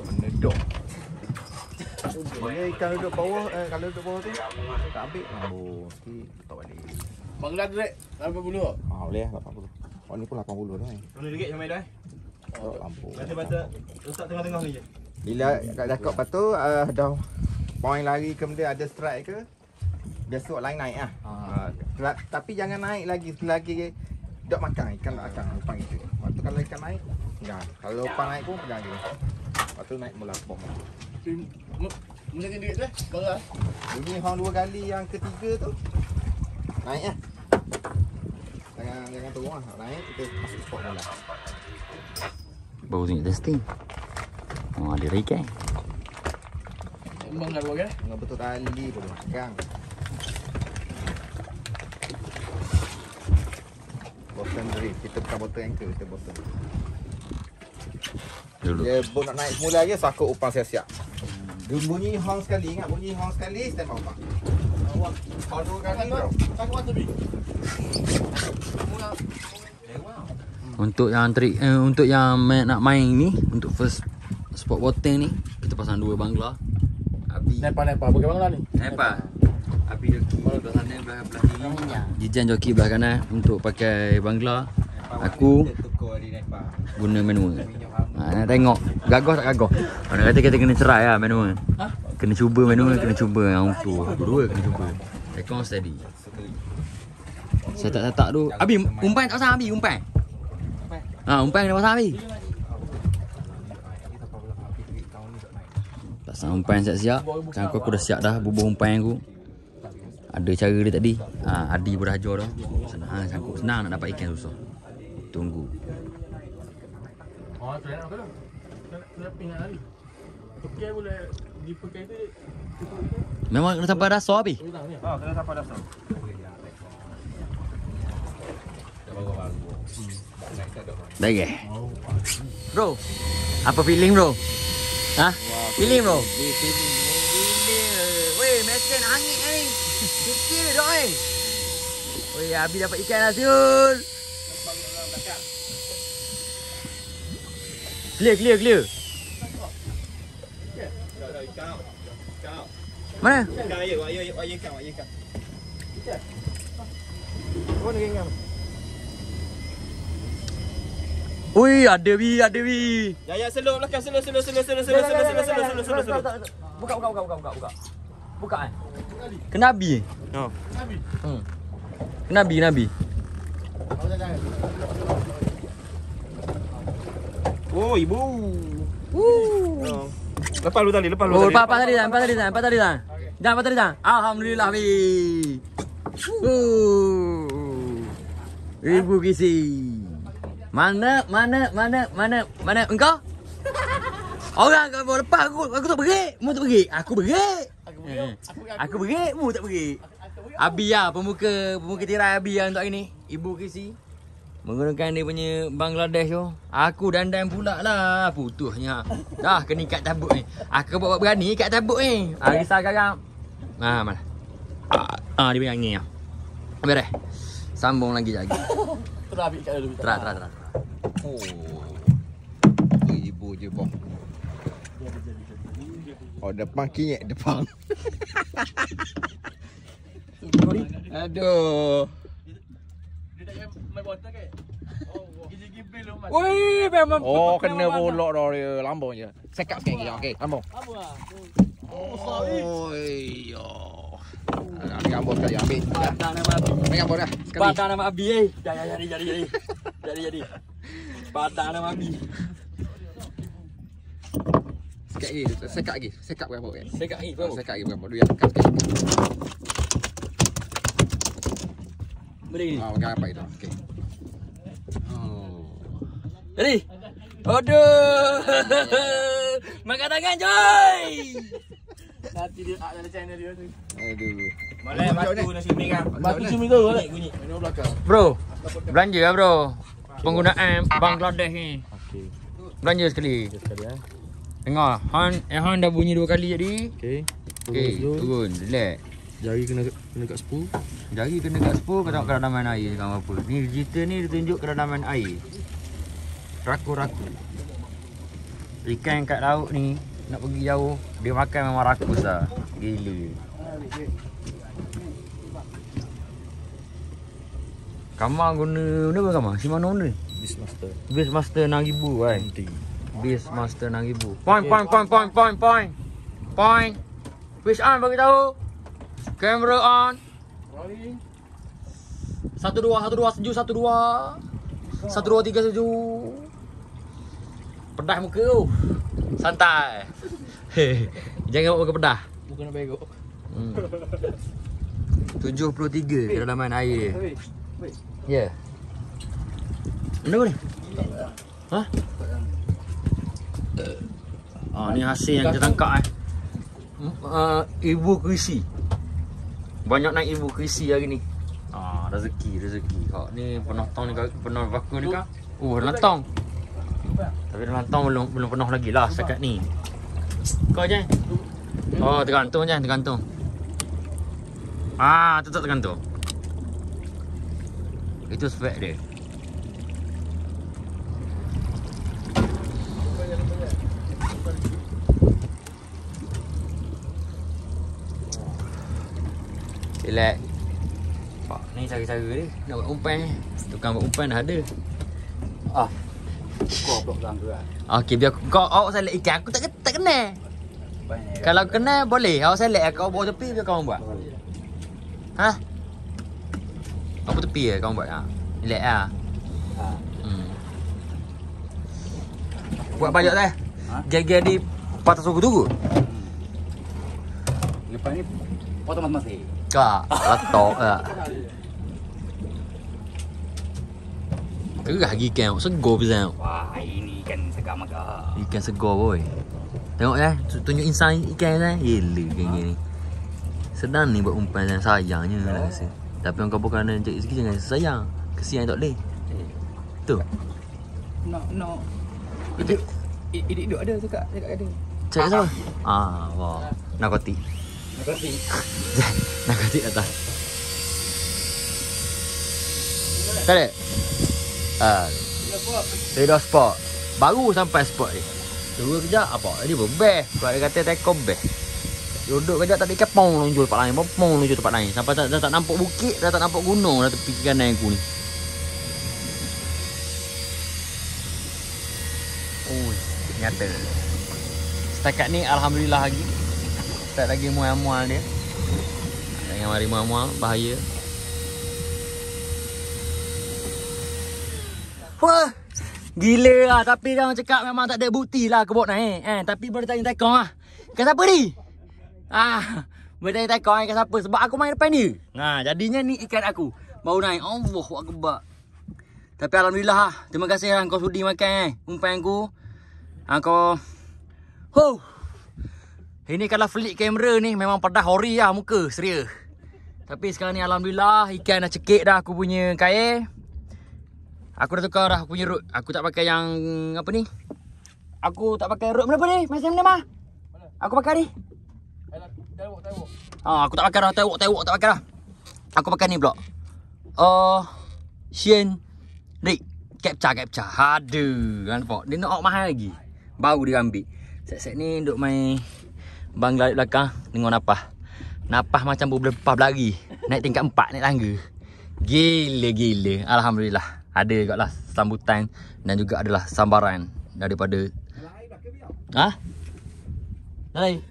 Menedok. Bila ikan duduk bawah, kalau duduk bawah tu tak ambil lambu sikit letak balik. Bangla direct 80. Boleh 80. Oh ni pun 80 tu kan. RM10 Syamil dah. Lampu. Bata letak tengah-tengah ni je. Bila kat cakap lepas tu dah poin lari ke benda ada strike ke biasa lain naik lah. Tapi jangan naik lagi selagi dok makan ikan akan upang itu. Lepas tu kalau ikan naik pegang. Kalau upang naik pun pegang dia. Lepas tu naik mula pom. Mesti direct dah. Kalau Bunyi hang 2 kali yang ketiga tu naik lah. Jangan turun lah. Naik kita masuk spot mula. baru tunjuk testing. Ada ikan. Sembang dah kan? Dengan betul tali pun pegang. Bottom drift. Kita bukan bottom anchor, kita bottom. Dulu. Dia boat nak naik semula je, sakut upang siap-siap. Dia bunyi hang sekali, ingat bunyi hang sekali, stand by upang. Hang 2 kali bro. Tak kuat tepi. Untuk yang trik untuk yang nak main ni, untuk first spot bottom ni, kita pasang 2 bangla. Abi Nepa pakai bangla ni. Nepa. Abi joki belah sana belah kiri. Jijan joki belah kanan untuk pakai bangla. Aku guna manual. Nak tengok gagah tak gagah. Orang kata kita kena cerai lah manual. Kena cuba manual, kena cuba yang auto. Dua kena cuba. Tekong steady. Saya tak tu. Abi umpan tak pasang Abi umpan. Umpan kena pasang Abi. Pasang umpan siap-siap. Sekarang aku dah siap dah bubuh umpan aku. Ada cara dia tadi. Adi pun dah ajar dah. Senang sangkut. Senang nak dapat ikan susah. Tunggu. Oh, saya nak kena. Kena pingat hari. Okey boleh dipakai tu. Memang kena sampai dasar Abi. Kena sampai dasar. Baik ke? Bro, apa feeling bro? Feeling bro? Weh, mesin angin ni. Kecil dia dok eh. Weh, Abi dapat ikan lah Syul. Clear. Mana? Ikan air ikan. Oh ni ingat. Ui, ada bi. Ya, selok belakang, selok. Buka kan? Kena Abi. Kena Abi. Oh, ibu. Lepas lu tali, lepas lu Oh, tali. lepas tadi dah. Jangan lepas tadi dah. Alhamdulillah, Bi. Ibu Kisi. Mana engkau? Orang kau bawa lepas aku tak berik. Mu tak berik. Aku berik. Aku berik, mu tak berik. Abi lah, pemuka tirai Abi lah untuk hari ni. Ibu Kisi. Menggunakan dia punya Bangladesh tu. Aku dandan pula lah. Putusnya. Dah kena ikat tabut ni. Aku buat berani ikat tabut ni. Risau sekarang. Mana? Dia punya angin lah. Beres. Sambung lagi. Terus ambil kat dulu. Terang. Oh. Ibu je bang. Oh depan kinyek depan. Aduh. Wih, memang. Oh kena bolok dah dia. Lambung je. Sekap sikit lagi. Okey, lambung. Oh, iyo. Ambil gambar sekali. Ambil. Padang nama Abi. Ambil gambar dah. Sekali. Padang nama Abi. Jadi. Padang nama Abi. Sekap lagi. Sekap lagi. Sekap gambar kan. Dekat ni, bro. Sekap lagi gambar. Dua yang sekap sikit. Boleh ni. Makan apa itu? Okey. Ready? Aduh. Makan tangan, coy. Nanti dia ada channel dia tu. Aduh. Malai batu nasi kuning kan. Batu cumi tu boleh bunyi. Minum belakang. Bro, belanja lah bro. Penggunaan Bangladesh ni. Okey. Belanja sekali. Sekali eh. Dengar, Han dah bunyi 2 kali jadi. Okey. Okey, turun, relax. Jari kena kat sepu. Jari kena kat sepul, kau tengok kedalaman air dengan apa. Ni cerita ni dia tunjuk kedalaman air. Raku-raku. Ikan kat laut ni nak pergi jauh, dia makan memang rakus lah. Gila. Kamar guna apa kamar? Shimano ni? Beastmaster. Beastmaster 6000 kan. Beastmaster 6000. Point. Fish on bagi tahu. Kamera on. Rolling. 12 sejuk 12 3 sejuk. Pedah muka tu. Santai. Jangan buat muka pedah. Muka nak begok. 73 kedalaman air. Wait. Ya. Benda apa ni? Ha? Ni hasil yang kita tangkap ibu krisi. Banyak naik ibu krisi hari ni. Rezeki. Kau ni penonton ni pernah vakum ni kah? Lantong. Tapi lantong belum penuh lagi lah setakat ni. Kau je. Tergantung. Tetap tergantung. Itu spek dia. Relax. Pak ni cara-cara dia nak buat umpan ni. Tukang buat umpan dah ada. Kau blok dalam tu lah. Okey, biar awak select ikan. Aku tak kena. Kalau kena boleh. Awak select kau bawa tepi biar kau buat. Ha? Apa tepi ke kau buat? Relax lah. Buat banyak dah. Jaga di patah suku tu. Lepas ni potong masing-masing. Kak, letak lah. Gerah lagi ikan. Segar pisang. Wah, ini ikan segar maka. Ikan segar boy. Tengok tunjuk insan ikan kan. Gila ikan ni. Sedang ni buat umpan yang sayangnya lah rasa. Tapi orang kau kerana cari sikit jangan sayang. Kesian tak boleh. Tu. No. Idik duk ada cakap ada. Cakap siapa? Wah. Narkotik. Narkotik atas. Tak ada? Radar spot. Baru sampai spot ni. Dua kejap apa? Dia berbest. Kalau dia kata tekong best. Duduk kejap tak ada ikan pong lonjol tempat lain. Pong lonjol tempat lain. Sampai dah tak nampak bukit, dah tak nampak gunung dah tepi kanan aku ni. Nyata. Setakat ni alhamdulillah lagi. Tak lagi mual-mual dia. Jangan mari mual-mual, bahaya. Wah. Gila lah. Tapi dia orang cakap memang tak ada bukti lah kebot naik. Tapi boleh tanya tekong lah. Ikan siapa ni? Boleh tanya tekong ikan siapa. Sebab aku main depan dia. Jadinya ni ikan aku. Baru naik. Allahu Akbar. Tapi alhamdulillah lah. Terima kasih lah kau sudi makan umpan aku. Kau. Ini kalau flick kamera ni memang pedah hori lah muka. Serius. Tapi sekarang ni alhamdulillah ikan dah cekik dah aku punya kail. Aku dah tukar dah aku punya rod. Aku tak pakai yang apa ni? Aku tak pakai rod berapa ni? Macam mana mah? Aku pakai ni. Tengok. Aku tak pakai dah. Tengok tak pakai dah. Aku pakai ni pula. Sien Rik Capture. Aduh, nampak. Dia nak mahal lagi. Baru dia ambil. Set-set ni duk main bang lari belakang. Tengok napah macam berlepas berlari. Naik tingkat 4 naik tangga. Gila. Alhamdulillah. Ada juga lah sambutan dan juga adalah sambaran daripada Lai.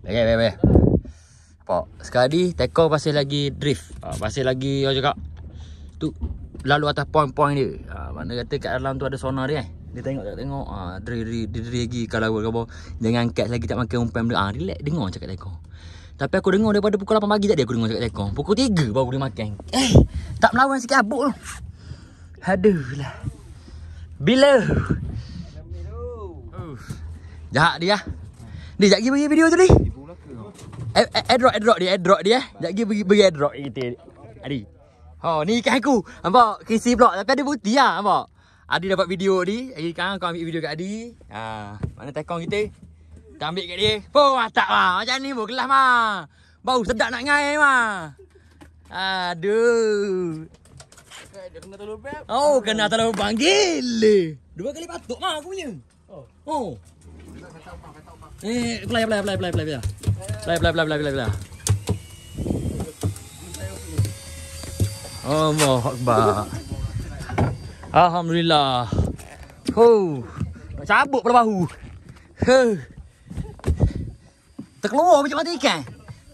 Baik. Apa? Sekali teko pasal lagi drift. Pasal lagi orang cakap tu lalu atas poin-poin dia. Mana kata kat dalam tu ada sonar dia. Dia tengok diri lagi kalau kau jangan angkat lagi tak makan umpan benda. Relax dengar cakap teko. Tapi aku dengar daripada pukul 8 pagi tadi aku dengar cakap teko. Pukul 3 baru dia makan. Tak melawan sikit abuk tu. Aduh lah. Bila? Jahat dia. Dia sekejap pergi bagi video tu ni. Airdrop dia. Sekejap bagi airdrop kita. Adi. Ni ikan aku. Nampak? Kisi pula. Tapi ada bukti lah. Nampak? Adi dapat video ni. Kan kau ambil video kat Adi. Mana tekong kita? Kita ambil kat dia. Mantap mah. Macam ni pun kelas mah. Bau sedap nak ngai mah. Aduh. Kena telur beb. Kena terlalu panggil. 2 kali patuk mah aku punya. Play. Allahu Akbar. Alhamdulillah. Nak cabut pula bahu. Terkeluar macam mati ikan.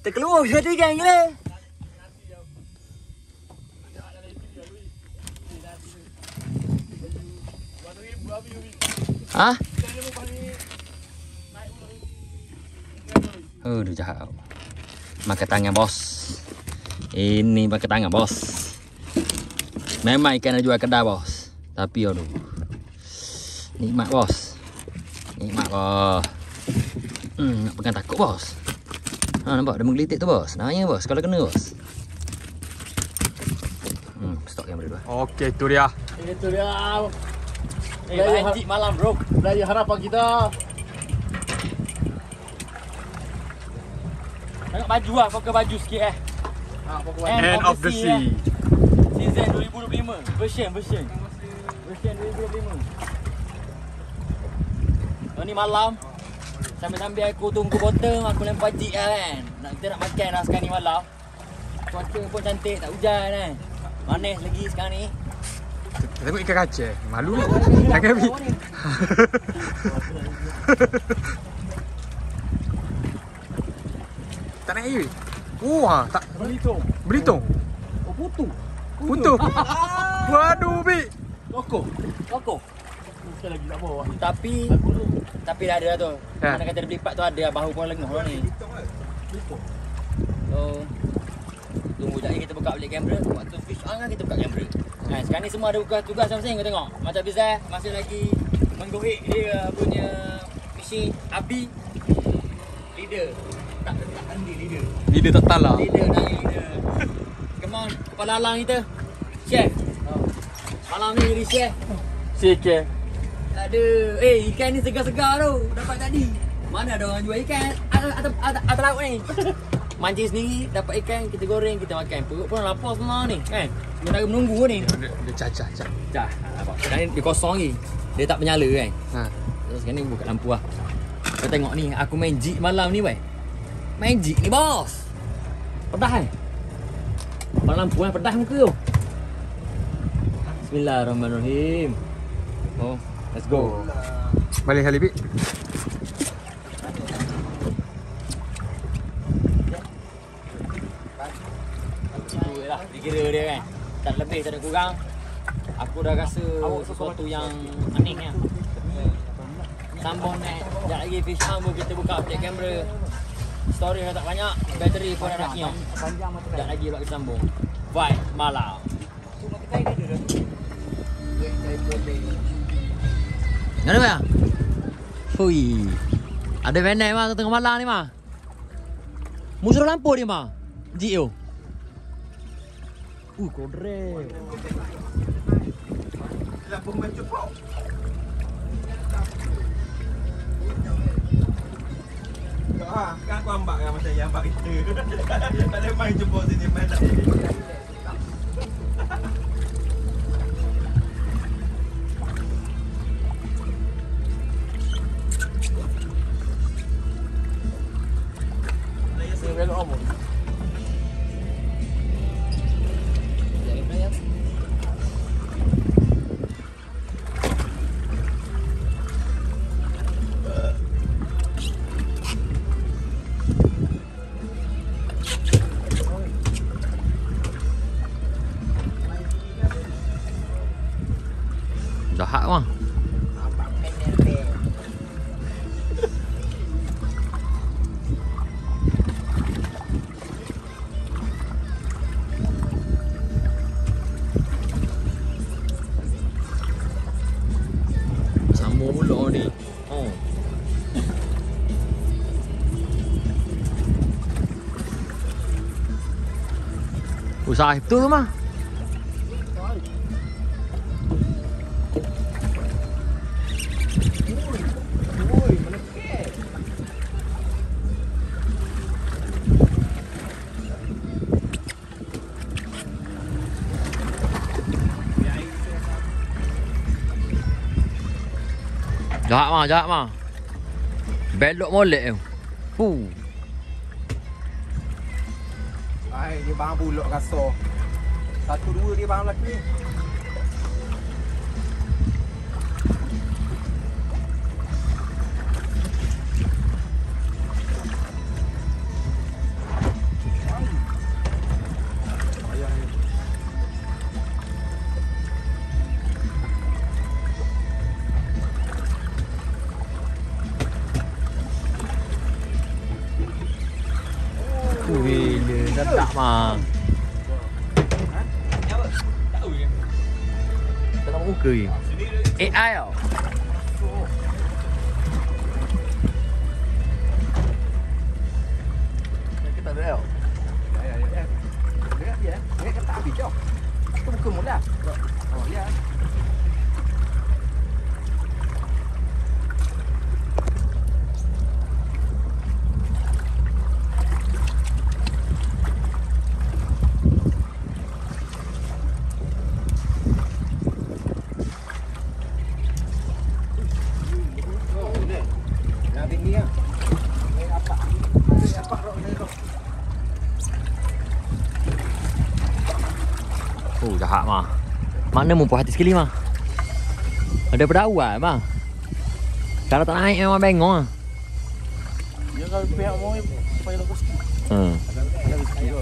Gila. Aduh jahat. Makan tangan bos. Ini makan tangan bos. Memang ikan ada jual kedai bos. Tapi aduh. Nikmat bos. Nak pegang takut bos. Nampak dia menggelitik tu bos. Nanya bos kalau kena bos. Stok kamera dulu. Okey, tu dia. Itu dia. Banjik malam bro. Dari harapan kita. Tengok baju lah, fokus baju sikit End of the sea. Season 2025. Version 2025. Ni malam. Sambil-sambil aku tunggu bottom, aku lempar jig lah kan. Kita nak makan lah sekarang ni malam. Cuaca pun cantik, tak hujan kan. Manis lagi sekarang ni. Tengok ikan kaca. Malu ni. Jangan ambil. Tak naik air. Tak. Belitung. Putu. Waduh, Bik. Loko. Sekali lagi tak bawa. Tapi dah ada lah tu. Ya. Mana kata dia belipat tu ada bahu pun lengah lah ni. So tunggu sekejap lagi kita buka balik kamera. Waktu fish on kan kita buka kamera. Sekarang ni semua ada tugas masing-masing kau tengok. Macam Bizal masih lagi menggohek dia punya fishing api. Leader. Tak handi leader. Leader tak talah. Leader. Come on, kepala alang kita. Chef. Malam ni jadi chef. Sikit. Aduh, ikan ni segar-segar tu. Dapat tadi. Mana ada orang jual ikan atas laut ni. Mancing sendiri, dapat ikan, kita goreng, kita makan. Perut pun lapar semua ni, kan? Sementara menunggu ni. Dia cacah. Sekarang ni dia kosong lagi. Dia tak menyala kan? Terus sekarang ni buka lampu lah. Kau tengok ni, aku main jig malam ni, weh. Main jig ni, bos. Pedah kan? Pada lampu kan, pedah muka tu. Bismillahirrahmanirrahim. Let's go. Balik kali, Bik. Itu je lah, dikira dia kan. Tak lebih, tak ada kurang. Aku dah rasa sesuatu yang aneh ya. Sambung naik. Sekejap lagi fish farm kita buka update kamera. Story dah tak banyak. Bateri pun dah nak nyok. Sekejap lagi buat kita sambung. Vibe malam. Mana bang? Hui. Ada venai mah tengah malam ni mah. Musuh lampu ni mah. Jio. Kodre. Lampu macam pok. Kan aku ambak kan macam yang ambak kita. Tak ada main jemput sini main tak. Jahat mah. Sambung pula ni. Oh. Usaha itu tu mah. Jahat mah. Belok molek tu. Ai, dia bang bulok kasar. 1 2 dia bang lelaki. Gila, sedap mah. Tak nak muka ni. AI tau. Kita ada tau. Ya. Dekat dia. Dekat kata habis jauh. Itu buka mula. Oh, ya. Oh, jahat mah. Mana mu puas hati sekali mah. Daripada awal mah. Kalau tak naik memang bengong ah. Dia kalau pihak mau supaya lagu sikit. Ada rezeki tu.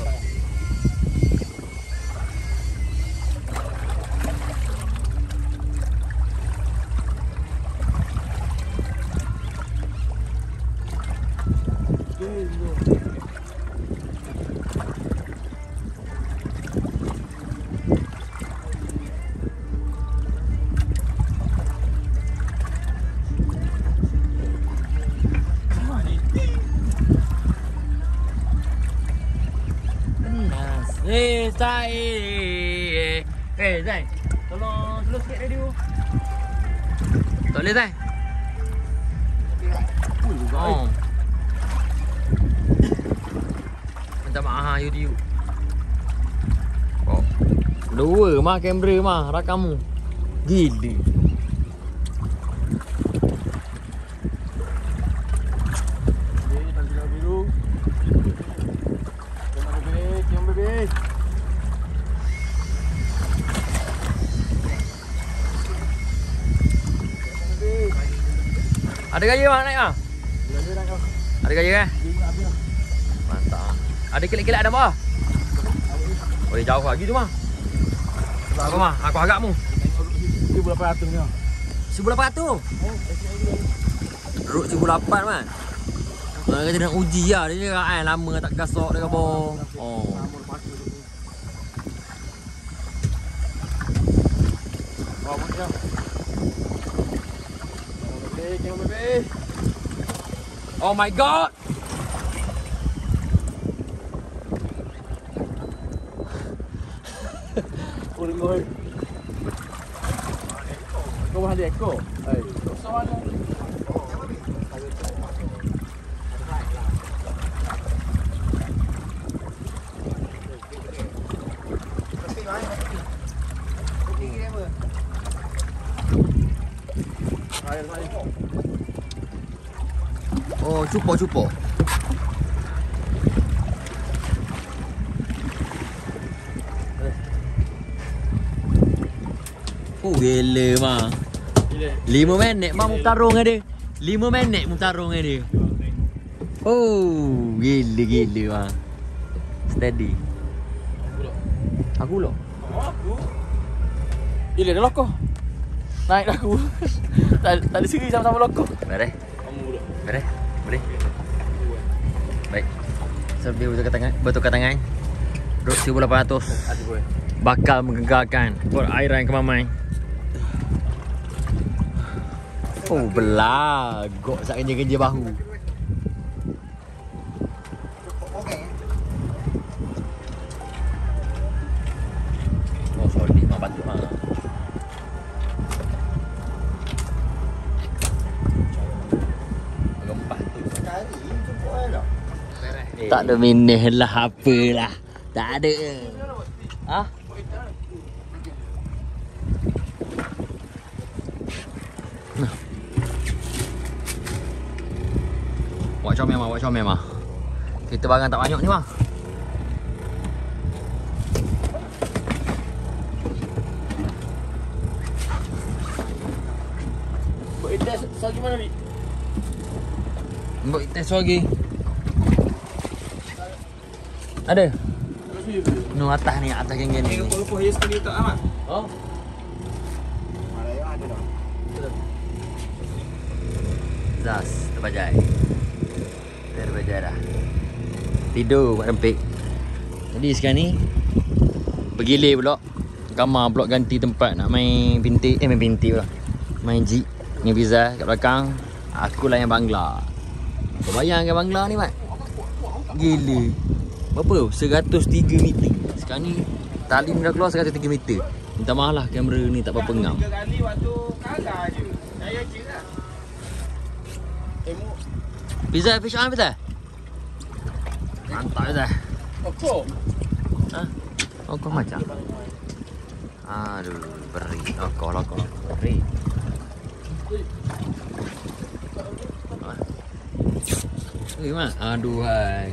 Zai. Zai. Tolong sikit radio. Tak boleh Zai. Oh. Minta maaf YouTube. Oh. Dua mah kamera mah rakamu. Gila. Ada gaya mah naik mah? Ada gaya kan? Mantap. Ada kelak-kelak ada mah? Oh, jauh lagi tu mah. Apa mah? Aku agakmu. 1,800 ni. 1,800. Ruk 1,800 man. Kita nak uji lah. Dia cakap kan lama tak gasok dia kata. Oh. Oh my god. Kau ada ekor. Hai. Oh, cupo. Oh, gila mah. 5 minit mah mu tarung dengan dia. 5 minit mu tarung dengan dia. Oh, gila mah. Steady. Aku lo. Gila dah lokor. Naik dah aku. Tak ada seri sama-sama lokor. Beres. Beres. Boleh. Baik. Sebelum bertukar tangan. Ruk 1,800. Bakal menggegarkan perairan Kemamai. Oh, belagak sak kerja bahu. Oh, sorry, mak bantu mak. Gempak tu. Tak ada minus lah, apalah. Tak ada. Ha? Nah. Buat comel mah. Kita barang tak banyak ni mah. Buat itas lagi mana ni? Buat test lagi. Ada? No, atas ni geng-geng ni. Lupa ya sekali tak amat. Oh. Ada dah. Zas, terbajai dah. Tidur buat rempik. Jadi sekarang ni bergilir pula. Gamar pula ganti tempat nak main bintik. Main bintik pula. Main jeep dengan Fiza kat belakang. Akulah yang bangla. Kau bayangkan bangla ni Mat. Gila. Berapa? 103 meter. Sekarang ni talim dah keluar 103 meter. Minta maaf lah kamera ni tak apa pengam. 3 kali waktu kalah je. Saya je lah. Tengok. Fiza, fish on Fiza. Mantap Fiza. Okor. Ha? Oh, kau macam. Aduh, beri. Lokor. Beri. Mak. Aduh, hai.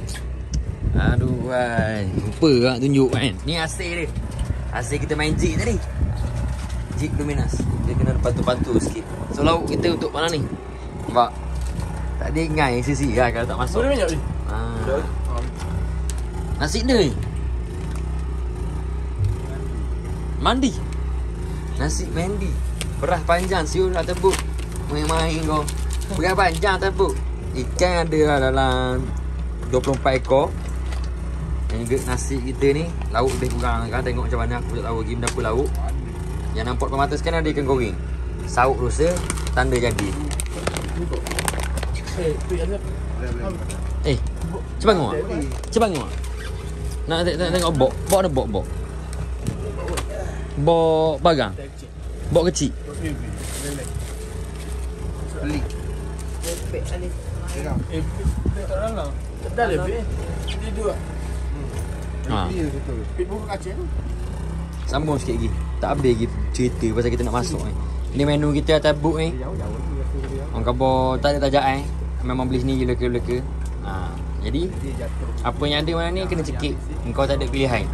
Lupa tak tunjuk kan. Ni hasil dia. Hasil kita main jig tadi. Jig Luminous. Dia kena pantu-pantu sikit. So, lauk kita untuk mana ni? Nampak? Tak ada ingai sisi lah kalau tak masuk. Boleh banyak ni? Nasi ni. Mandi. Nasi mandi. Perah panjang siul lah tebuk. Main-main kau. Perah panjang tebuk. Ikan ada lah dalam 24 ekor. Dan juga nasi kita ni lauk lebih kurang kan. Tengok macam mana aku tak tahu lagi benda apa lauk. Yang nampak depan mata sekarang ada ikan goreng. Sauk dosa, tanda jadi. Cepat ngok. Nak tengok bok. Bok ada bok. Bok bagang. Bok kecil. Beli. Tak dalam. Dah lebih. Dia dua. Ha. Pit buka kaca tu. Sambung sikit lagi. Tak habis lagi cerita pasal kita nak masuk ni. Ini menu kita atas book ni. Orang khabar tak ada tajak memang beli sendiri leka-leka. Jadi apa yang ada mana ni kena cekik. Engkau tak ada pilihan.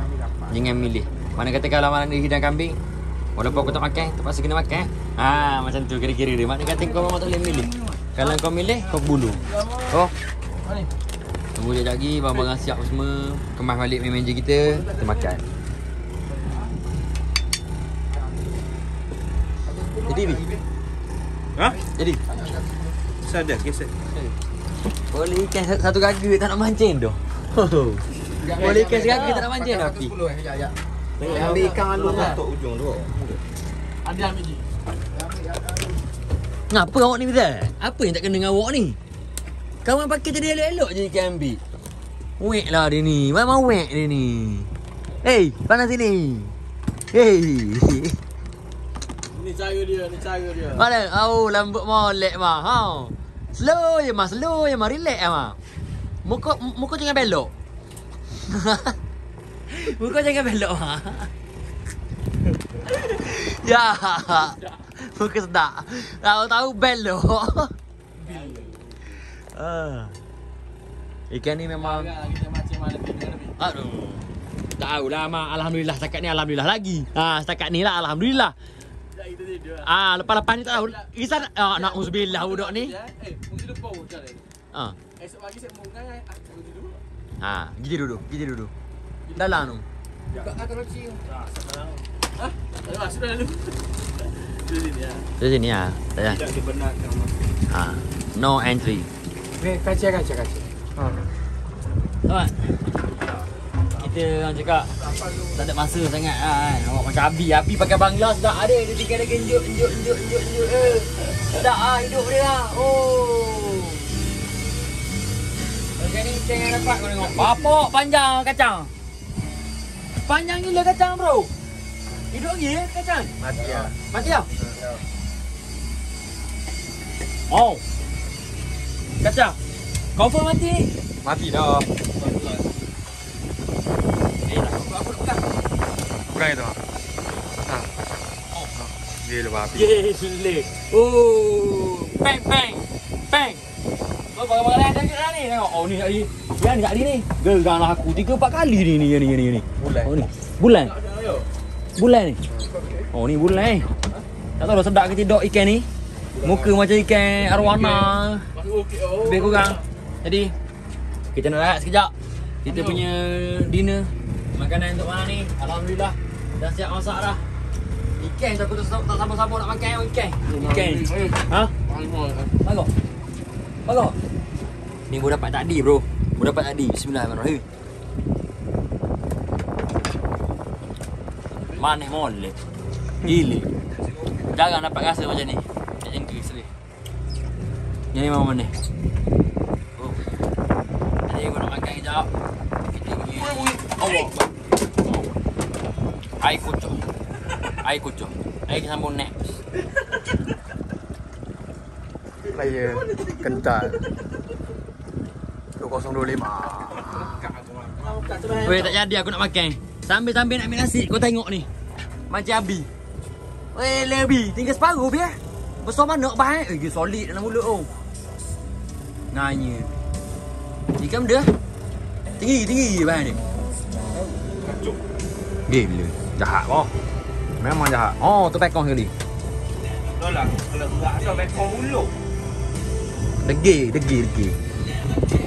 Jangan milih. Mana kata kalau mana ada hidang kambing, walaupun aku tak makan, terpaksa kena makan. Macam tu kira-kira dia. Maknanya kata kau memang tak boleh milih. Kalau kau milih, kau bulu. Oh. Mana? Tunggu sekejap lagi, barang-barang siap semua. Kemas balik main meja kita makan. Jadi Bi. Ha? Jadi. Sadar kisah. Boleh ikan satu gaga tak nak mancing tu. Boleh ikan segaga tak nak mancing tapi. 10 kejap ya. Ambil ikan alung tu ujung tu. Ada ambil je. Ngapa awak ni Bizal? Apa yang tak kena dengan awak ni? Kawan pakai tadi elok-elok je ikan ambil. Wek lah dia ni. Memang wek dia ni. Hey, panas sini. Hey. Ni cara dia, ni cara dia. Mana? Oh, lambut molek mah. Ha. Slow je mah, relax mah. Muka jangan belok. Muka jangan belok mah. Ya. Muka sedap. Tahu belok. Ikan ni memang Kita macam mana lebih. aduh. Tahulah mak, alhamdulillah setakat ni alhamdulillah lagi. Setakat ni lah alhamdulillah. Dah kita tidur. Lepas-lepas ni tak tahu. Risau nak uzubillah budak ni. Mungkin lupa macam ni. Esok pagi saya mau ngai aku tidur. Gigi duduk. Dalam tu. Kata roci. Hah? Ayo sudah lalu. Di sini ya. Di sini ya. Saya. Tidak dibenarkan masuk. No entry. Ni kaca. Nampak? Kita orang cakap tak ada masa sangat kan. Awak macam Abi pakai bangla sudah ada. Dia tinggal lagi enjuk. Dah hidup dia lah. Oh. Macam ni kita yang dapat kau tengok. Bapak panjang kacang. Panjang gila kacang bro. Hidup lagi kacang. Mati lah. Oh. Kacang. Confirm mati. Mati dah. Bukan itu. Gila babi. Gila. Oh. Peng. Kau barang-barang yang dekat ni tengok. Oh ni tadi. Yang ni tadi ni. Gegang lah aku 3-4 kali ni. Bulan. Oh ni. Bulan ni. Oh ni bulan ni. Tak tahu dah sedap ke tidak ikan ni. Muka macam ikan arwana. Masuk okey. Oh. Lebih kurang. Jadi kita nak rehat sekejap. Kita punya dinner. Makanan untuk malam ni alhamdulillah dah siap masak dah. Ikan tu aku tak sabar-sabar nak makan ikan. Ha? Bagus. Ni baru dapat tadi bro. Bismillahirrahmanirrahim. Manis molek. Gila. Jarang dapat rasa macam ni. Macam ni sekali. Yang ni memang manis. Oh. Jadi aku nak makan kejap. Kita punya Allah. Air kucur. Air sambung next. Saya kental. 2025. Weh tak jadi aku nak makan. Sambil nak ambil nasi kau tengok ni. Macam Abi. Weh lebih tinggal separuh biar. Besar mana bahan? Solid dalam mulut tu. Nganya. Ikan dia. Tinggi bahan ni. Gila. Jahat kau. Memang jahat. Oh, tu pekong sekali. Tolak. Kalau gerak tu bekong ulu. Degi.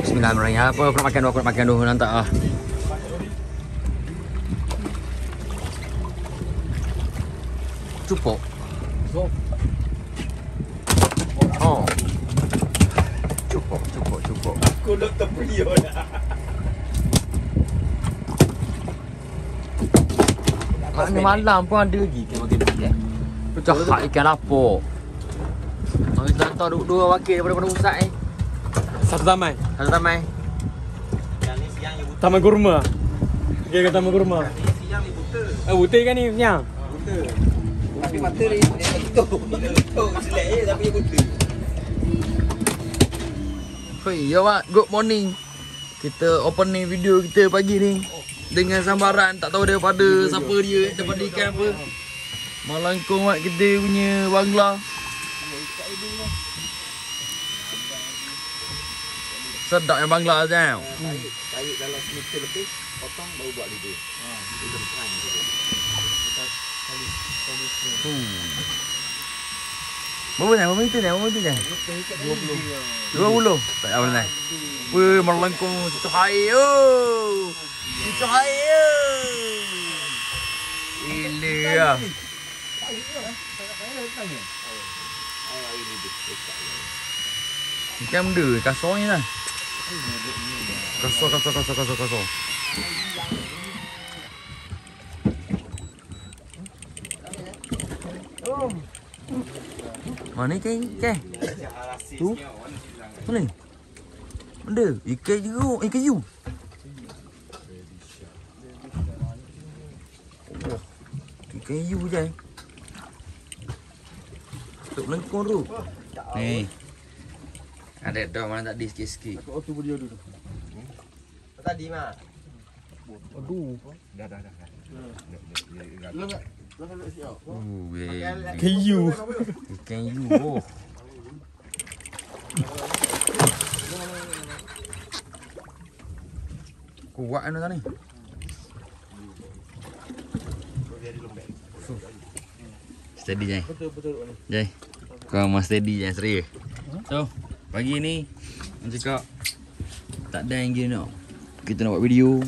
Bismillahirrahmanirrahim. Aku nak makan dulu nanti ah. Cupok. Oh. Cupok. Aku nak terperiuk dah. Mana malam pun ada lagi ikan. Pecah hak ikan lapuk. Orang kita hantar dua wakil daripada pusat ni. Satu taman. Yang ni siang yang buta. Taman kurma. Dia kata taman kurma. Siang ni buta. Butir kan ni yang. Buta. Tapi mata dia betul. Selek je tapi dia buta. Hoi, ya Wak, good morning. Kita opening video kita pagi ni dengan sambaran tak tahu daripada siapa dia, daripada ikan apa. Malangkong Wak kita punya bangla. Sedap yang bangla tau. Tarik dalam semeter lebih, potong baru buat lidah. Lidah perang je. Berapa minit ni? 20. Tak apa lah. Weh, melengkung cahaya. Cahaya. Gila. Ikan benda kasarnya lah. Kasar. Mana ikan? Tu. Mana? Benda. Ikan jeruk. Ikan you. Oh. Ikan you je. Tuk melengkung tu. Ni. Ada dah mana tak di sikit-sikit. Aku tu video dulu. Tadi mah. Aduh. Dah. Lengat. Lengat siap. Ikan you. Ikan you. Oh. Kuat anu tadi. Steady je. Betul. Jai. Kau must steady je serius. So, pagi ni orang cakap tak ada yang gini nak. Kita nak buat video.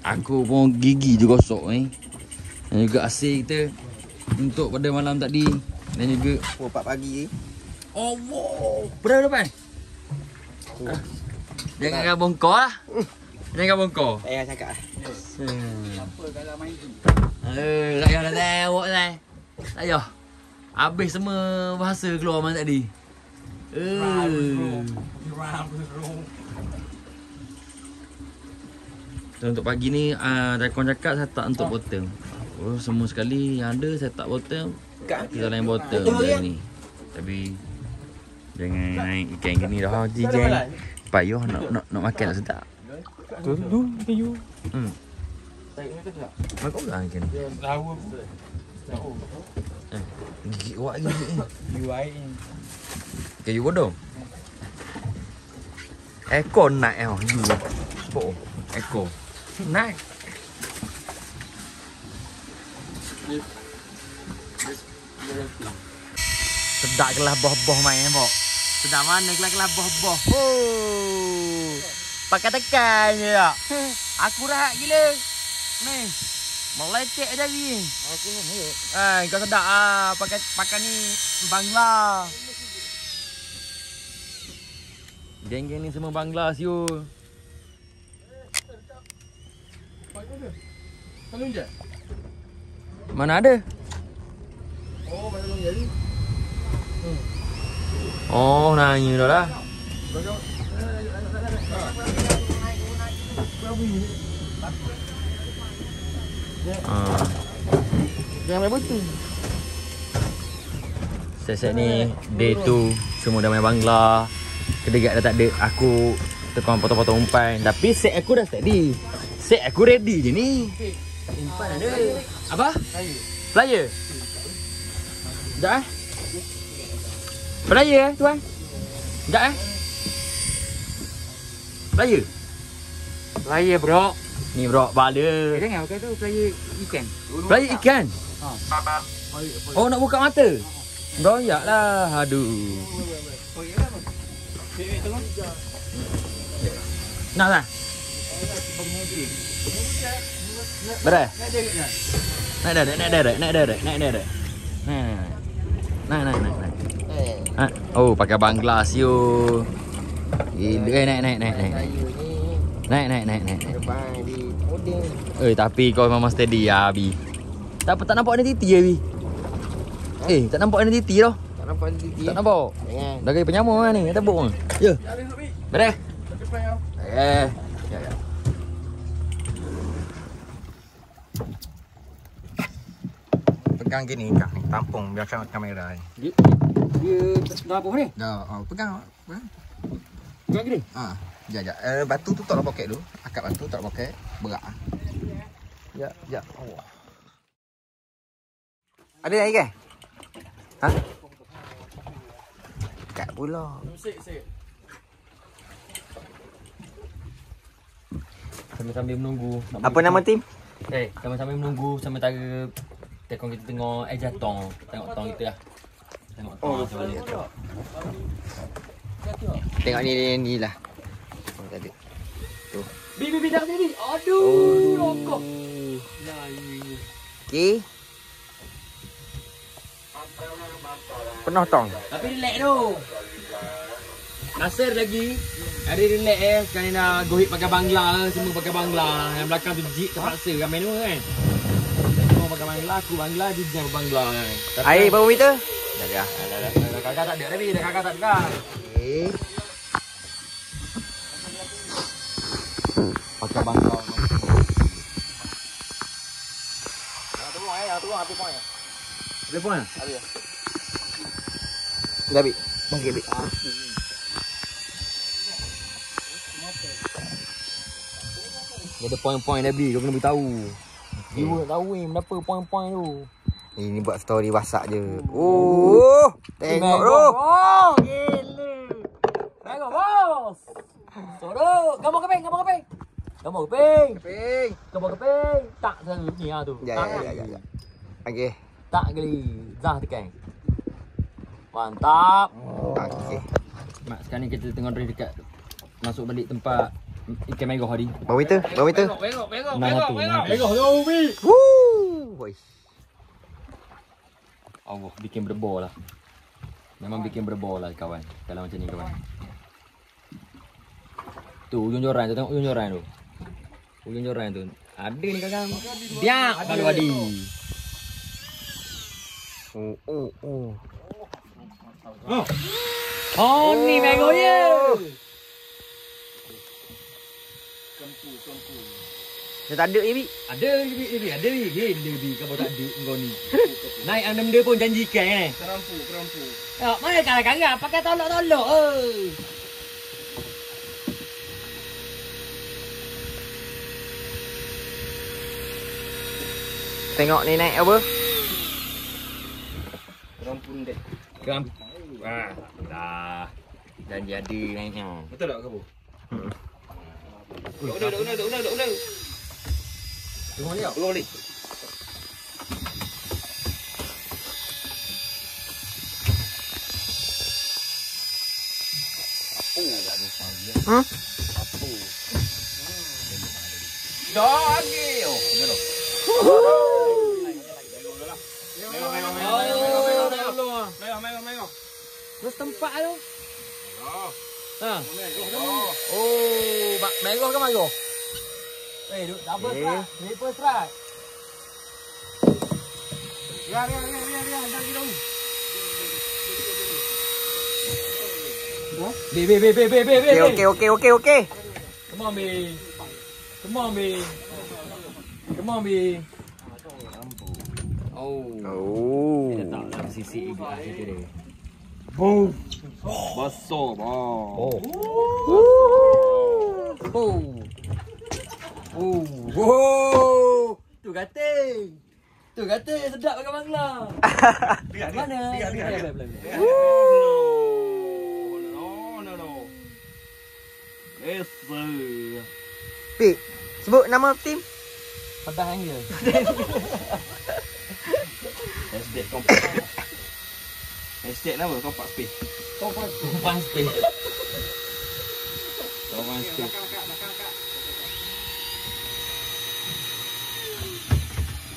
Aku pun gigi je gosok ni. Dan juga asyik kita untuk pada malam tadi dan juga 4 pagi. oh wow. Berapa depan? Jangan kau bongkor lah. Jangan kau bongkor. Saya cakap. Tak payah dah tewak dah. Tak payah. Habis semua bahasa keluar malam tadi. So, untuk pagi ni Raikon cakap saya tak untuk bottom. Oh, semua sekali yang ada saya tak bottom. Kita lain bottom hari ni. Tapi jangan naik ikan gini dah jijan. Payah nak makan nak sedap. Tu ikan you. Makan orang ikan ni. Tahu. Gigit awak gigit ni. You air. Ikan you bodong. Ekor naik you. Oh, ekor. Naik. Sedap kelah boh-boh main pok. Sedap mana kelah boh-boh. Oh. Pakai tekan je tak? Aku rahat gila. Ni. Mau lecek dah ni. Aku ni. Kau sedap pakai ni Bangla. Geng-geng ni semua Bangla siul. Salun je. Mana ada? Oh, banyak long jadi. Oh, nanya dah lah. Jangan main betul. Set-set ni day 2 semua dah main Bangla. Kedekat dah tak ada. Aku tekan potong-potong umpan. Tapi set aku dah steady. Set aku ready je ni. Umpan ada. Apa? Player. Sekejap Player tuan. Sekejap Player. Player bro. Ni bro, bala. Jangan kau tu player ikan. Player ikan. Oh, nak buka mata. Royak lah. Aduh. Nak tak? Berapa? Naik direct. Naik. Oh, pakai Bangla siu. Naik. Tapi kau memang steady ya, Abi. Tak nampak identiti ya, Abi. Tak nampak identiti dah. Tak nampak titi. Tak nampak. Jangan. Dah kaya penyama ni, kata buk. Ya. Beres. Ya. Pegang gini kak ni, tampung biar sangat kamera ni. Dia dah apa ni? Dah, pegang. Pegang gini. Sekejap. Batu tu tak dalam poket dulu. Akak batu tak dalam poket. Berat. Ya. Allah. Ada lagi ke? Ha? Kat pula. Sik. Sambil menunggu. Apa nama tim? Sambil menunggu sementara tekong kita tengok jatong. Tengok tong kita lah. Tengok tong macam mana. Tengok ni lah. Oh, tadi. Tu. Bi dah sini. Aduh, rokok. Okey. Penuh tong. Tapi relax tu. Nasir lagi. Ada relax sekarang ni dah gohit pakai bangla semua pakai bangla. Yang belakang tu jeep terpaksa ramai dua kan. Semua pakai bangla, aku bangla, dia jangan bangla kan. Air berapa liter? Dah. Kakak tak ada tapi dah kakak tak ada. Okey. Pakai bangla. Tolong api point. Api point. Dah ambil. Bangkit ambil. Dia ada point-point Nabi, kau kena beritahu. Viewer tak tahu ni kenapa point-point tu. Ini buat story WhatsApp je. Oh, tengok tu. Oh, gila. Tengok bos. Sorok, gambar keping. Gambar keping. Ping. Gambar keping. Tak selalu ni ah tu. Ya. Okey. Tak geli. Zah tekan. Mantap. Okey. Mak sekarang ni kita tengok dari dekat masuk balik tempat ikan merah tadi. Berapa liter? Merah tu Umi. Woo. Woi. Allah bikin berbol lah. Memang bikin berbol lah kawan. Kalau macam ni kawan. Tu ujung joran tu, tengok ujung joran tu. Ujung joran tu. Ada ni kakak. Biak kalau adi. Oh ni mango dia. Dia tak ada ni, Bi. Ada bi kau tak ada kau ni. Naik anda benda pun janjikan kan. Kerampu. Tengok mana kalah-kalah pakai tolok-tolok Tengok ni naik apa? Kerampun dek. Keram. Dah. Janji ada naiknya. Betul tak kamu? Udah. Tengok dia. Tunggu balik. Hah? Dah lagi. Oh, betul. Terus tempat tu. Ha. Oh. Oh, merah ke marah? Double strike, triple strike. Biar, hantar kita dulu. Okey. Come on, B. Oh. Dia tak dalam sisi juga kita dia. Boom. Basah, bang. Oh. Tu kating sedap pakai bangla. Mana? Lihat. No. Yes. Bi, sebut nama tim. Pedah yang dia. Estate kompak. Estate apa? Kompak space. Kompas space.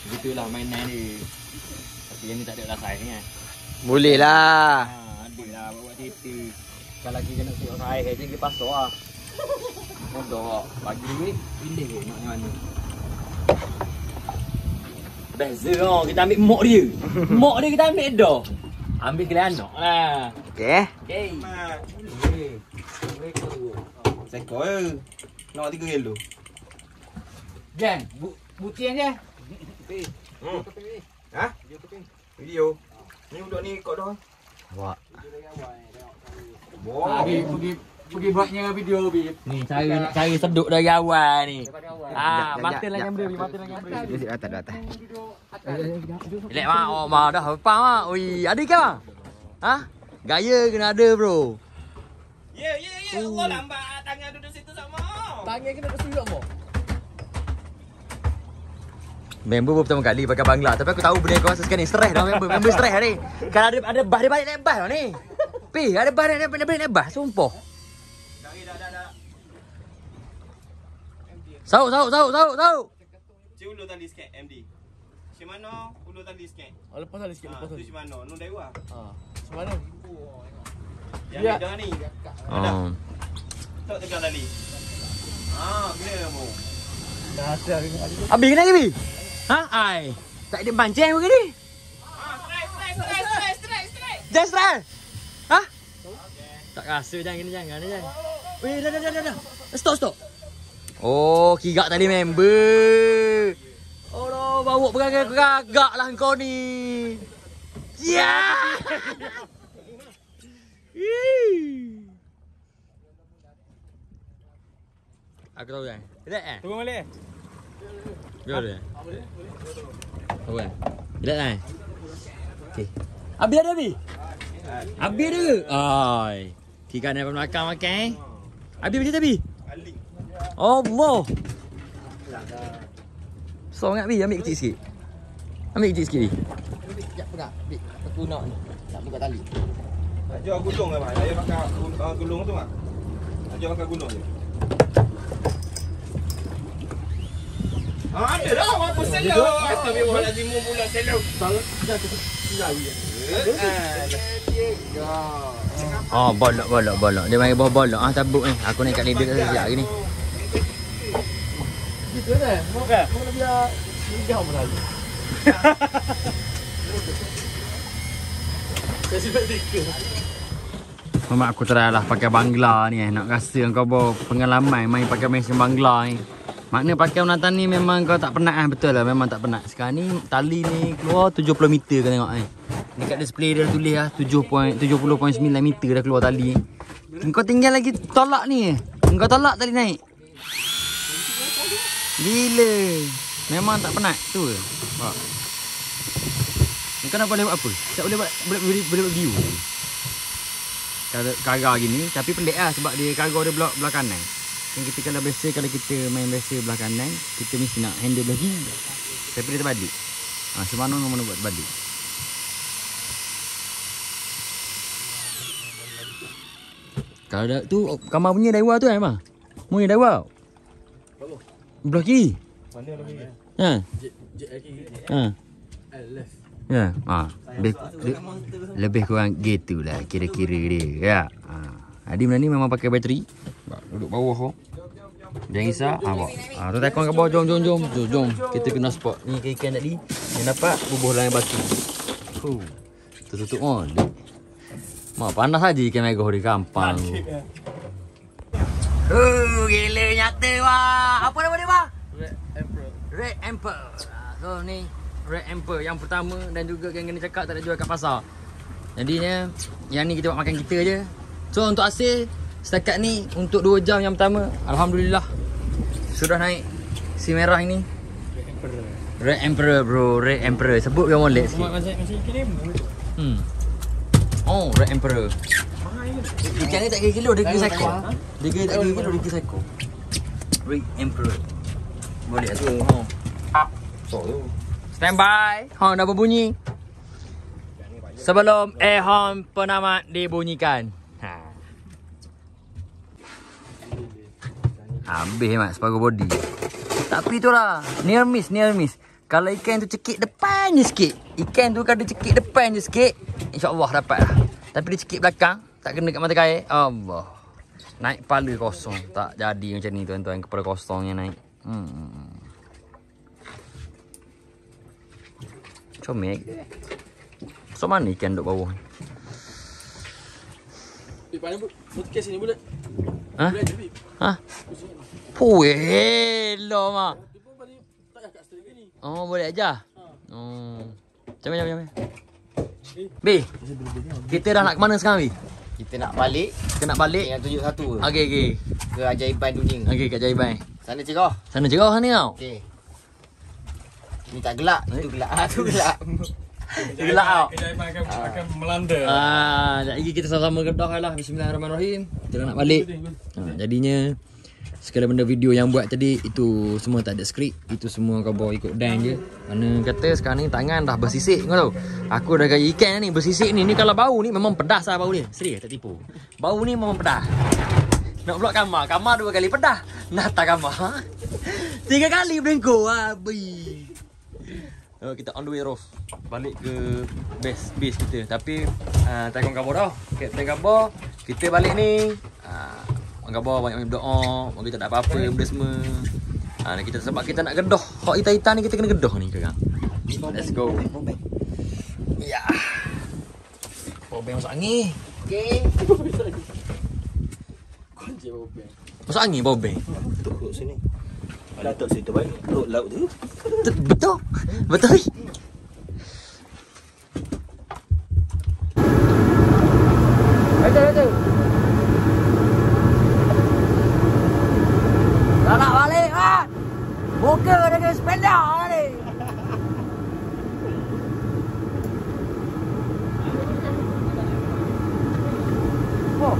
Begitulah mainan ni. Tapi yang ni tak ada lah saiz ni. Boleh lah. Ada lah buat cerita. Kalau kita nak tengok saiz je kita pasok lah. Bodoh. Bagi duit pilih je nak mana. Beza lah. Kita ambil mok dia. Mok dia kita ambil dah. Ambil kelai anak lah. Okey. Okay. Sekor je. Nak 3 kilo. Jan, butian je. Ha? Video. Ni budak ni kau dah. Awak. Pergi buatnya video bi. Ni cara seduk dari awal ni. Mata lah nyamber. Dia atas. Relax mak, mak dah apa mak. Oi, ada ke bang? Ha? Gaya kena ada bro. Ya. Allah lambat tangan duduk situ sama. Tangan kena duduk situ mak. Member pertama kali pakai bangla. Tapi aku tahu benda kau rasa sekarang ni. Stres dah member. Member stres dah ni. Kalau ada bah, dia balik naik bah dah ni. Pi, ada bah dia balik naik bah. Sumpah. Dah. Sauk. Cik Ulu tadi sikit MD. Shimano, ulu tali sikit. Oh, lepas tali sikit, lepas Tu tali. Shimano, nu Dewa. Semana? Yang Ya. beda ni. Oh. Tak tekan tali. Kena mu. Dah hasil hari ni. Abi kena Abi? Ha? Ai. Tak ada pancing begini. Just try. Ha? Tak rasa jangan. Weh, dah. Stop. Oh, kigak tadi member. Oh, no, bawa beragak lah kau ni. Ya. Aku tahu kan. Relax Tunggu balik. Biar dia. Tahu kan. Relax kan. Okey. Abi ada Abi? Abi ada ke? Ai. Kika ni belakang makan. Abi macam Abi? Aling. Allah. So sangat Bi, ambil kecil sikit. Ambil kecil sikit Bi. Sekejap pegang. Bik, aku nak ni. Nak buka tali. Jual gulung ke, Mak? Saya pakai gulung tu, Mak. Jual pakai gulung je. Ada dah, apa selo? Astagfirullahalazim, bulan selo. Oh, bolok. Dia main bawah bolok. Tabuk ni. Aku naik kat leader kat sekejap lagi ni. Gitu kan? Bukan. Mana biar jauh pun lagi. Saya sibuk tiga. Mak aku try lah pakai Bangla ni Nak rasa kau bawa pengalaman main pakai mesin Bangla ni. Makna pakai Onatan ni memang kau tak penat betul lah, memang tak penat. Sekarang ni tali ni keluar 70 meter kau tengok Dekat display dia tulis lah 70.9 meter dah keluar tali. Kau tinggal lagi tolak ni. Kau tolak tali naik. Gila. Memang tak penat tu ke? Kau nak boleh buat apa? Tak boleh buat view. Karga gini tapi pelik lah sebab dia karga dia belah kanan. Yang kita kalau kita main biasa belah kanan, kita mesti nak handle belah kiri. Tapi dia terbalik. Semana mana buat terbalik. Kalau dah tu kamar punya Daiwa tu kan mah? Punya Daiwa. Belah kiri. Mana lagi? Ha. Jet lagi. Ha. Left. Ya. Lebih kurang gitu lah kira-kira dia. Ya. Adi benda ni memang pakai bateri. Duduk bawah kau. Jangan risau. Bawa. Tu tekong kat bawah. Jom. Kita kena spot. Ni ikan tadi. Yang dapat bubuh dalam batu. Tertutup on. Mak panas saja ikan megoh di kampung. Gila nyata wah. Apa nama dia bang? Red Emperor. So ni Red Emperor yang pertama dan juga yang kena cakap tak ada jual kat pasar. Jadinya yang ni kita buat makan kita je. So untuk hasil setakat ni untuk 2 jam yang pertama alhamdulillah sudah naik si merah ini. Red Emperor bro, Red Emperor. Sebut biar molek sikit. Masih kirim. Oh, Red Emperor. Ikan ni tak kira kilo, dia kira seko. Dia kira tak kira kilo, dia kira seko. Red Emperor. Boleh tu. Stand by. Horn dah berbunyi. Sebelum horn penamat dibunyikan. Habis mak separuh body. Tapi itulah, near miss. Kalau ikan tu cekik depan je sikit. Ikan tu kalau dia cekik depan je sikit, insya-Allah dapat lah. Tapi dia cekik belakang, tak kena kat mata kail. Allah. Naik kepala kosong. Tak jadi macam ni tuan-tuan, kepala kosongnya naik. Comel ke? So mana ikan duduk bawah ni? Mana podcast ni bulat? Ha? Bulat je, Bib. Ha? Hello mak. Dia pun balik tak kat straight ni. Oh boleh aja. Jom. B. Kita dah nak ke mana sekarang B? Kita nak balik Kita nak balik. yang 71 Okey. ke Ajaiban Dunia. Okey kat Jaiban. Sana cerah. Sana cerah sana tau. Okey. Ni tak gelap, itu gelap. Tu gelap. Gelap tau. Kejaiban akan melanda. Sekejap lagi kita sama-sama kedah lah. Bismillahirrahmanirrahim. Kita dah nak balik. Jadinya segala benda video yang buat tadi itu semua tak ada skrip. Itu semua kau bawa ikut dan je. Mana kata sekarang ni tangan dah bersisik kau tahu. Aku dah gaya ikan ni bersisik ni. Ni kalau bau ni memang pedas lah bau ni. Serius tak tipu. Bau ni memang pedas. Nak pula kamar. Kamar 2 kali pedas. Nak tak kamar. 3 kali bengkok. Abi. Kita on the way Rof. Balik ke base kita. Tapi Taikon Khabar dah. Kapten Khabar, kita balik ni. Orang Khabar banyak berdoa, orang kita tak apa-apa benda semua. Kita sebab kita nak gedoh. Hak hitam-hitam ni kita kena gedoh ni sekarang. Let's go. Ya. Bobeng masuk angin. Okey. Kunci bobeng. Masuk angin bobeng. Tuk sini. Ada tuk situ baik. Tuk laut tu. Betul. Betul. Betul. Dah nak balik kan? Muka dengan sepeda ni. Oh.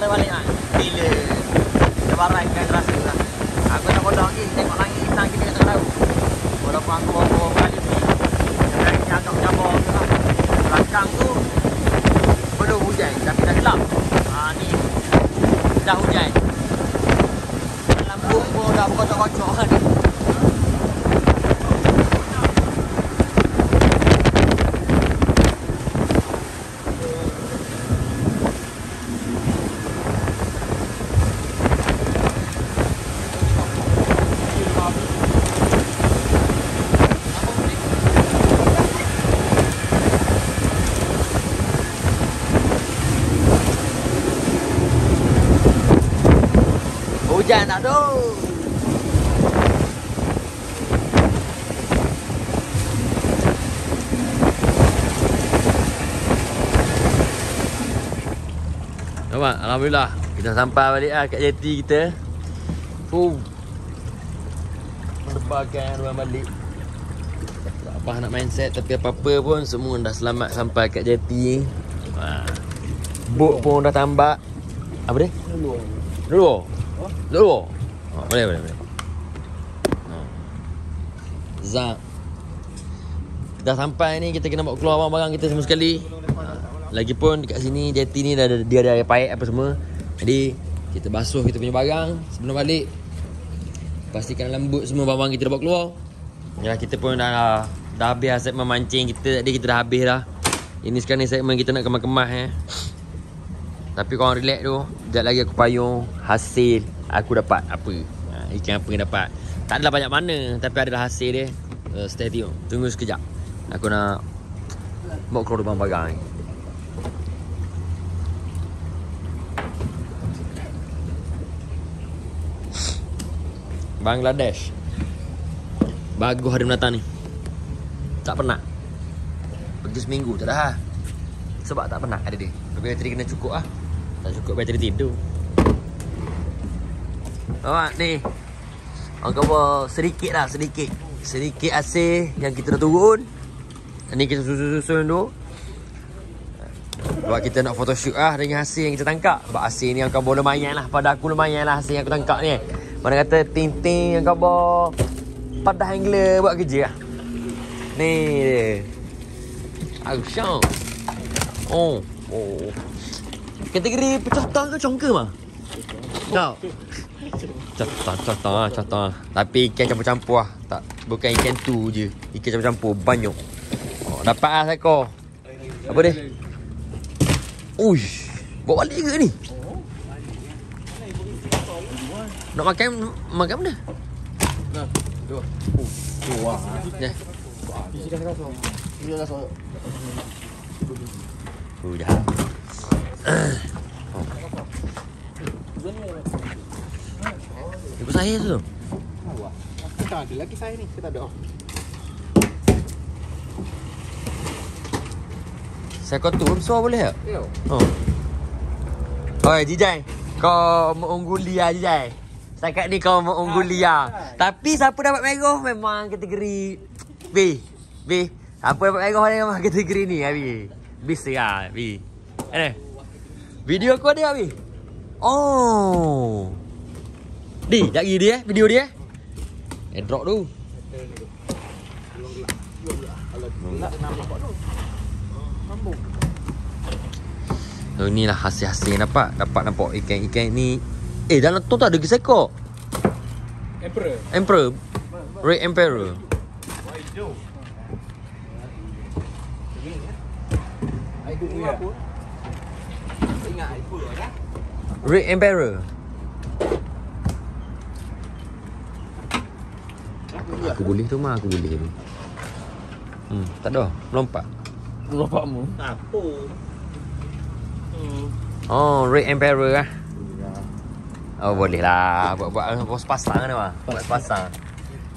Balik kan? Bila lebaran kan rasa lah. Aku nak bodoh lagi tengok langit hitam kita tak tahu. Walaupun aku bawa balik ni yang ni agak cabar tu lah. Belakang tu belum hujan tapi dah gelap. Ni dah hujan. Lampu pun dah berkocok-kocok kan. Hujan tak tu. Nampak? Alhamdulillah. Kita sampai balik lah kat jeti kita. Mendebarkan ruang balik. Tak apa nak mindset tapi apa-apa pun semua dah selamat sampai kat jeti. Boat pun dah tambak. Apa dia? Dulu. Boleh. Zak. Dah sampai ni kita kena bawa keluar barang-barang kita semua sekali. Lagipun dekat sini jeti ni dia ada air paip apa semua. Jadi kita basuh kita punya barang sebelum balik. Pastikan lembut semua barang kita dah bawa keluar. Ya kita pun dah habis segmen memancing kita tadi, kita dah habis dah. Ini sekarang ni segmen kita nak kemas-kemas Tapi korang relax tu. Sekejap lagi aku payung hasil aku dapat apa. Ikan apa yang dapat. Tak adalah banyak mana tapi adalah hasil dia. Stay tune. Tunggu sekejap. Aku nak bawa keluar barang-barang ni. Bangladesh. Bagus hari mendatang ni. Tak penat. Pergi seminggu tak dah. Sebab tak penat ada dia. Bateri kena cukup lah. Tak cukup bateri tidur. Nampak ni. Orang kata sedikit lah. Sedikit asin yang kita dah turun. Ni kita susun tu. Sebab kita nak photoshoot lah dengan hasil yang kita tangkap. Sebab hasil ni yang kau lumayan lah. Pada aku lumayan lah hasil yang aku tangkap ni. Mana kata ting-ting yang kau bawa padah angler buat kerja lah. Ni dia. Asyik. Oh. Kategori pecah ke congke mah? Tak. Cotong. Tapi ikan campur-campur lah. Tak, bukan ikan tu je. Ikan campur-campur banyak. Dapat lah seekor. Apa dia? Uish. Bawa balik ke ni? Nak makan mana? Nah, dua. Wah. Ya. Isi dah rasa. Ini dah rasa. Dah. Ibu saya tu. Kita ada lagi saya ni. Kita ada. Saya kau tu besar boleh tak? Ya. Oh. Oi, Jijai. Kau mengungguli lah, Jijai. Setakat ni kau unggul Lia. Tapi siapa dapat merah memang kategori B. Siapa dapat merah ni memang kategori ni, Abi. Bisa lah, Abi. Ada? Video aku ada, Abi? Oh. Di, jap lagi dia video dia. Drop tu. So inilah hasil-hasil yang dapat nampak ikan-ikan ni. Dalam tu tak ada geseko. Emperor. Red Emperor. Red Emperor. Aku boleh tu mah, aku boleh tu. Tak ada. Melompat. Lompatmu. Apa? Oh, Red Emperor lah. Oh, boleh lah. Buat sepasang ni mah. Buat sepasang.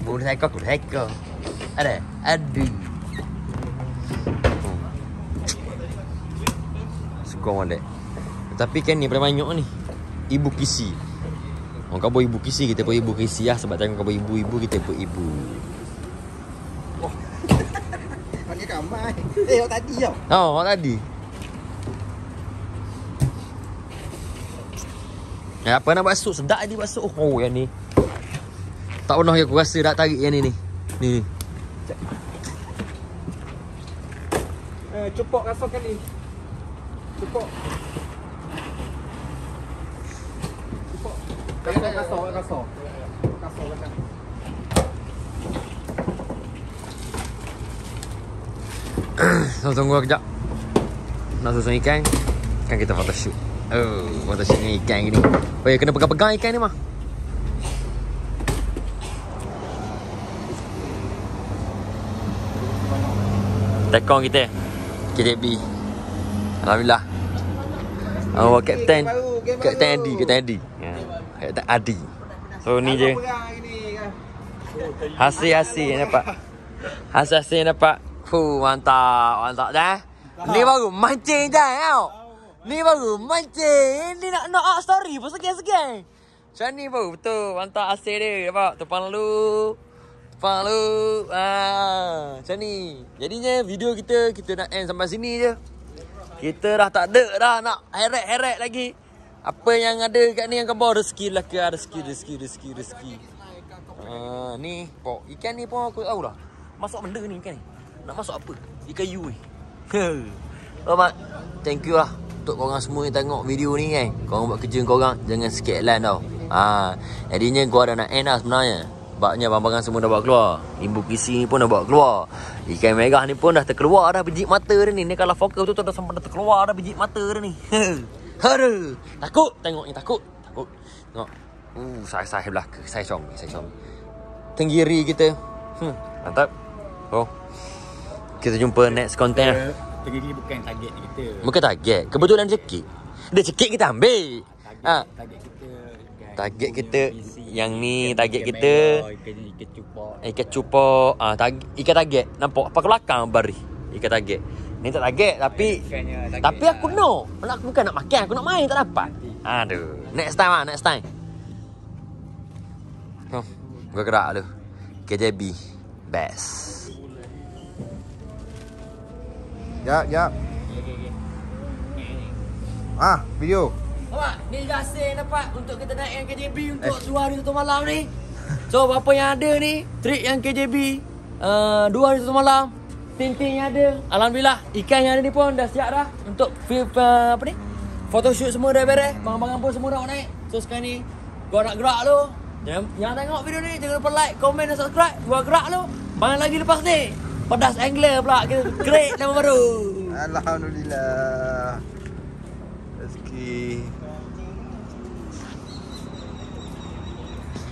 Boleh saya. Ada? Aduh. Suka molek. Tapi kan ni paling banyak ni. Ibu kisi. Orang kau ibu kisi, kita pun ibu kisi lah. Sebab tengok kau ibu-ibu, kita pun ibu. Panggil kamai. Orang tadi tau. Orang tadi. Apa nak buat sup? Sedap dia buat sup. Oh, yang ni. Tak pernah aku rasa nak tarik yang ni. Ni. Cupok kasar kali. Cupok. Kasar. Kasar belakang. Tunggu kejap. Nak susun ikan. Kan kita photoshoot. Photoshoot dengan ikan gini. Oh ya, kena pegang-pegang ikan ni mah. Tekong kita KJB. Alhamdulillah. Kapten Adi. Kapten Adi. So ni je hasil-hasil yang dapat. Hasil-hasil yang dapat. Mantap dah. Ni baru mancing je tau. Ni baru mancing. Ni nak up story pun sekian-sekian. Macam ni baru betul. Mantap hasil dia. Nampak? Tepang lalu. Macam ni. Jadinya video kita nak end sampai sini je. Kita dah tak ada dah nak heret-heret lagi. Apa yang ada kat ni yang kau bawa rezeki lah ke. Rezeki. Ni pok. Ikan ni pun aku tahu lah. Masuk benda ni ikan ni. Nak masuk apa? Ikan you ni. Mat, thank you lah untuk korang semua yang tengok video ni kan. Korang buat kerja korang jangan skip line tau. Jadinya gua ada nak end lah sebenarnya. Sebabnya barang-barang semua dah bawa keluar. Limbu kisi ni pun dah bawa keluar. Ikan merah ni pun dah terkeluar dah biji mata dia ni. Ni kalau fokus tu dah sampai dah terkeluar dah biji mata dia ni. Aduh. Takut tengok ni, takut. Tengok. Saya belakang. Saya som. Tenggiri kita. Mantap. Kita jumpa next content. Tenggiri bukan target kita. Bukan target. Kebetulan cekik. Dia cekik kita ambil. Target kita yang ni target kita ikan cupok. Ikan target. Nampak apa kelakang bari. Ikan target. Ni tak target tapi aku no. Aku bukan nak makan, aku nak main tak dapat. Aduh. Next time. Gua gerak tu. KJB best. Jap. Video. Awak, ni hasil dapat untuk kita naik yang KJB untuk 2 hari 1 malam ni. So, apa yang ada ni, trip yang KJB 2 hari 1 malam. Ting-ting yang ada. Alhamdulillah, ikan yang ada ni pun dah siap dah untuk photoshoot semua dah beres. Barang-barang pun semua dah naik. So, sekarang ni gua nak gerak lu. Yang tengok video ni jangan lupa like, komen dan subscribe. Gua gerak lu. Banyak lagi lepas ni. Pedas angler pula kita create nama baru. Alhamdulillah. Rezeki.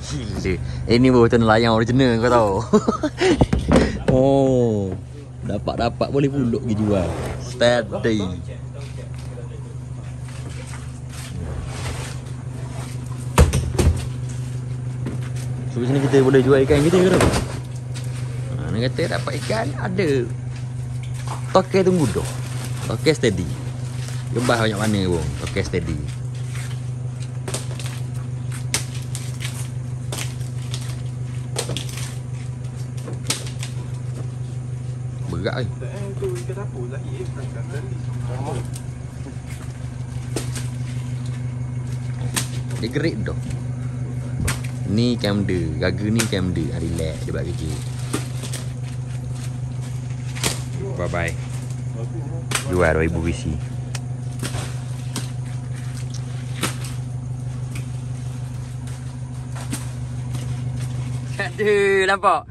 Gila. Ini baru betul nelayan original kau tahu. Dapat boleh puluk pergi jual. Steady. So sini kita boleh jual ikan kita ke tu? Ni kata dapat ikan ada. Toke tunggu dah. Toke steady. Gebah banyak mana pun. Toke steady. juga. Tu ikan apa lagi Dia gerik tu. Ni kamera. Gaga ni kamera. Relax dia buat kerja. Bye bye. Jual 2,000 BC. Aduh, nampak?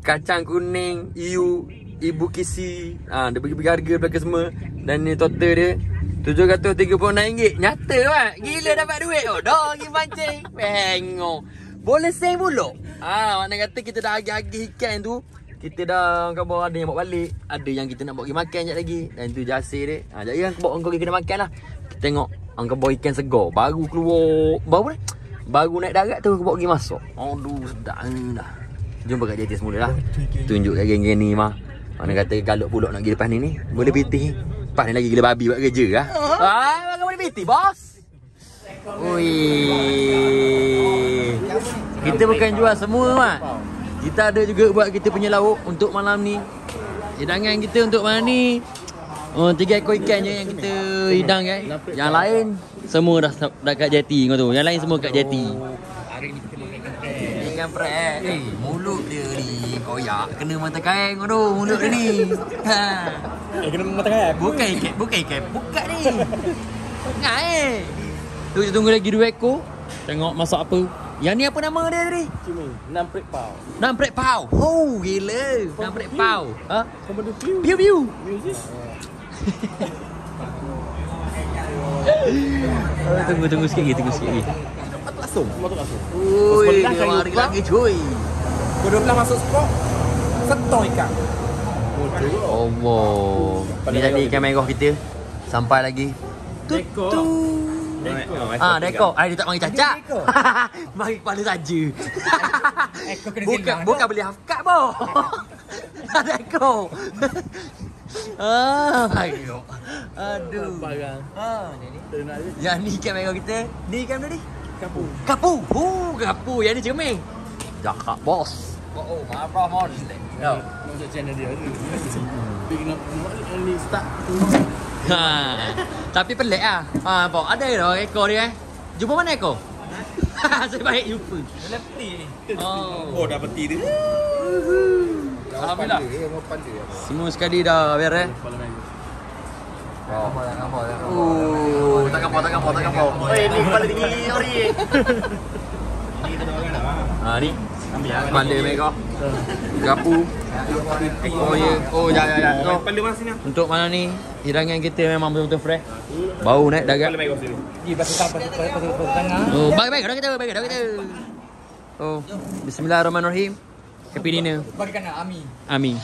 Kacang kuning, ibu kisi. Dia bagi harga belakang semua. Dan ni total dia RM736. Nyata kan? Gila dapat duit. Oh, dah pergi pancing. Pengok. Boleh seng pula. Makna kata kita dah agih-agih ikan tu. Kita dah khabar ada yang bawa balik. Ada yang kita nak bawa pergi makan sekejap lagi. Dan tu jasa dia. Jadi yang bawa kau pergi kena makan lah. Kita tengok angka bawa ikan segar. Baru keluar. Baru naik darat tu aku bawa pergi masuk. Aduh, sedap dah. Jumpa kat JT semula lah. Tunjuk kat geng-geng ni mah. Mana kata galuk pulak nak pergi lepas ni. Boleh pitih. Lepas ni lagi gila babi buat kerja lah. Bagaimana boleh pitih, bos? Ui. Kita bukan jual semua, Mat. Kita ada juga buat kita punya lauk untuk malam ni. Hidangan kita untuk malam ni. 3 ekor ikan je yang kita hidang kan. Yang lain semua dah kat jeti kau tu. Yang lain semua kat jeti. Hari ni kita makan ikan prek. Mulut dia ni koyak. Kena mata kain kau tu mulut dia ni. Kena mata kain. Bukan ikan. Bukan ni. Ngai. Tu kita tunggu lagi 2 ekor. Tengok masak apa. Yang ni apa nama dia tadi? Cumi. 6 prek pau. 6 prek pau. Oh, gila. 6 prek pau. Ha? Sama ada view. Piu. Music. Tunggu sikit lagi. Langsung. Ui, dia mari lagi cuy. Pukul 12 masuk spot. Setong ikan. Allah. Ni tadi ikan merah kita. Sampai lagi. Tutu. Dekor. Dia tak mari cacak. Mari kepala saja. Bukan beli half cut boh. Dekor. Aduh. Yang ni ikan merah kita. Ni ikan mana ni? Kapu. Kapu. Yang ni cermin. Jakak bos. Oh, marah mon. Masuk channel dia tu. Ni start. Tapi pelik lah. Pok ada dah ekor dia. Jumpa mana ekor? Saya baik jumpa. Dalam peti ni. Oh, dah peti dia. Alhamdulillah. Semua sekali dah beres. Tak kapal. Oi, ni kepala tinggi sorry. Ni. Kepala merah. Gapu. Oh ya. So, Kepala mana sini? untuk malam ni hidangan kita memang betul-betul fresh. Bau naik dagat. Kepala merah sini. Di pasal tangan. Oh, baik dah kita. Oh, bismillahirrahmanirrahim. Happy dinner. Bagikan Ami. Amin.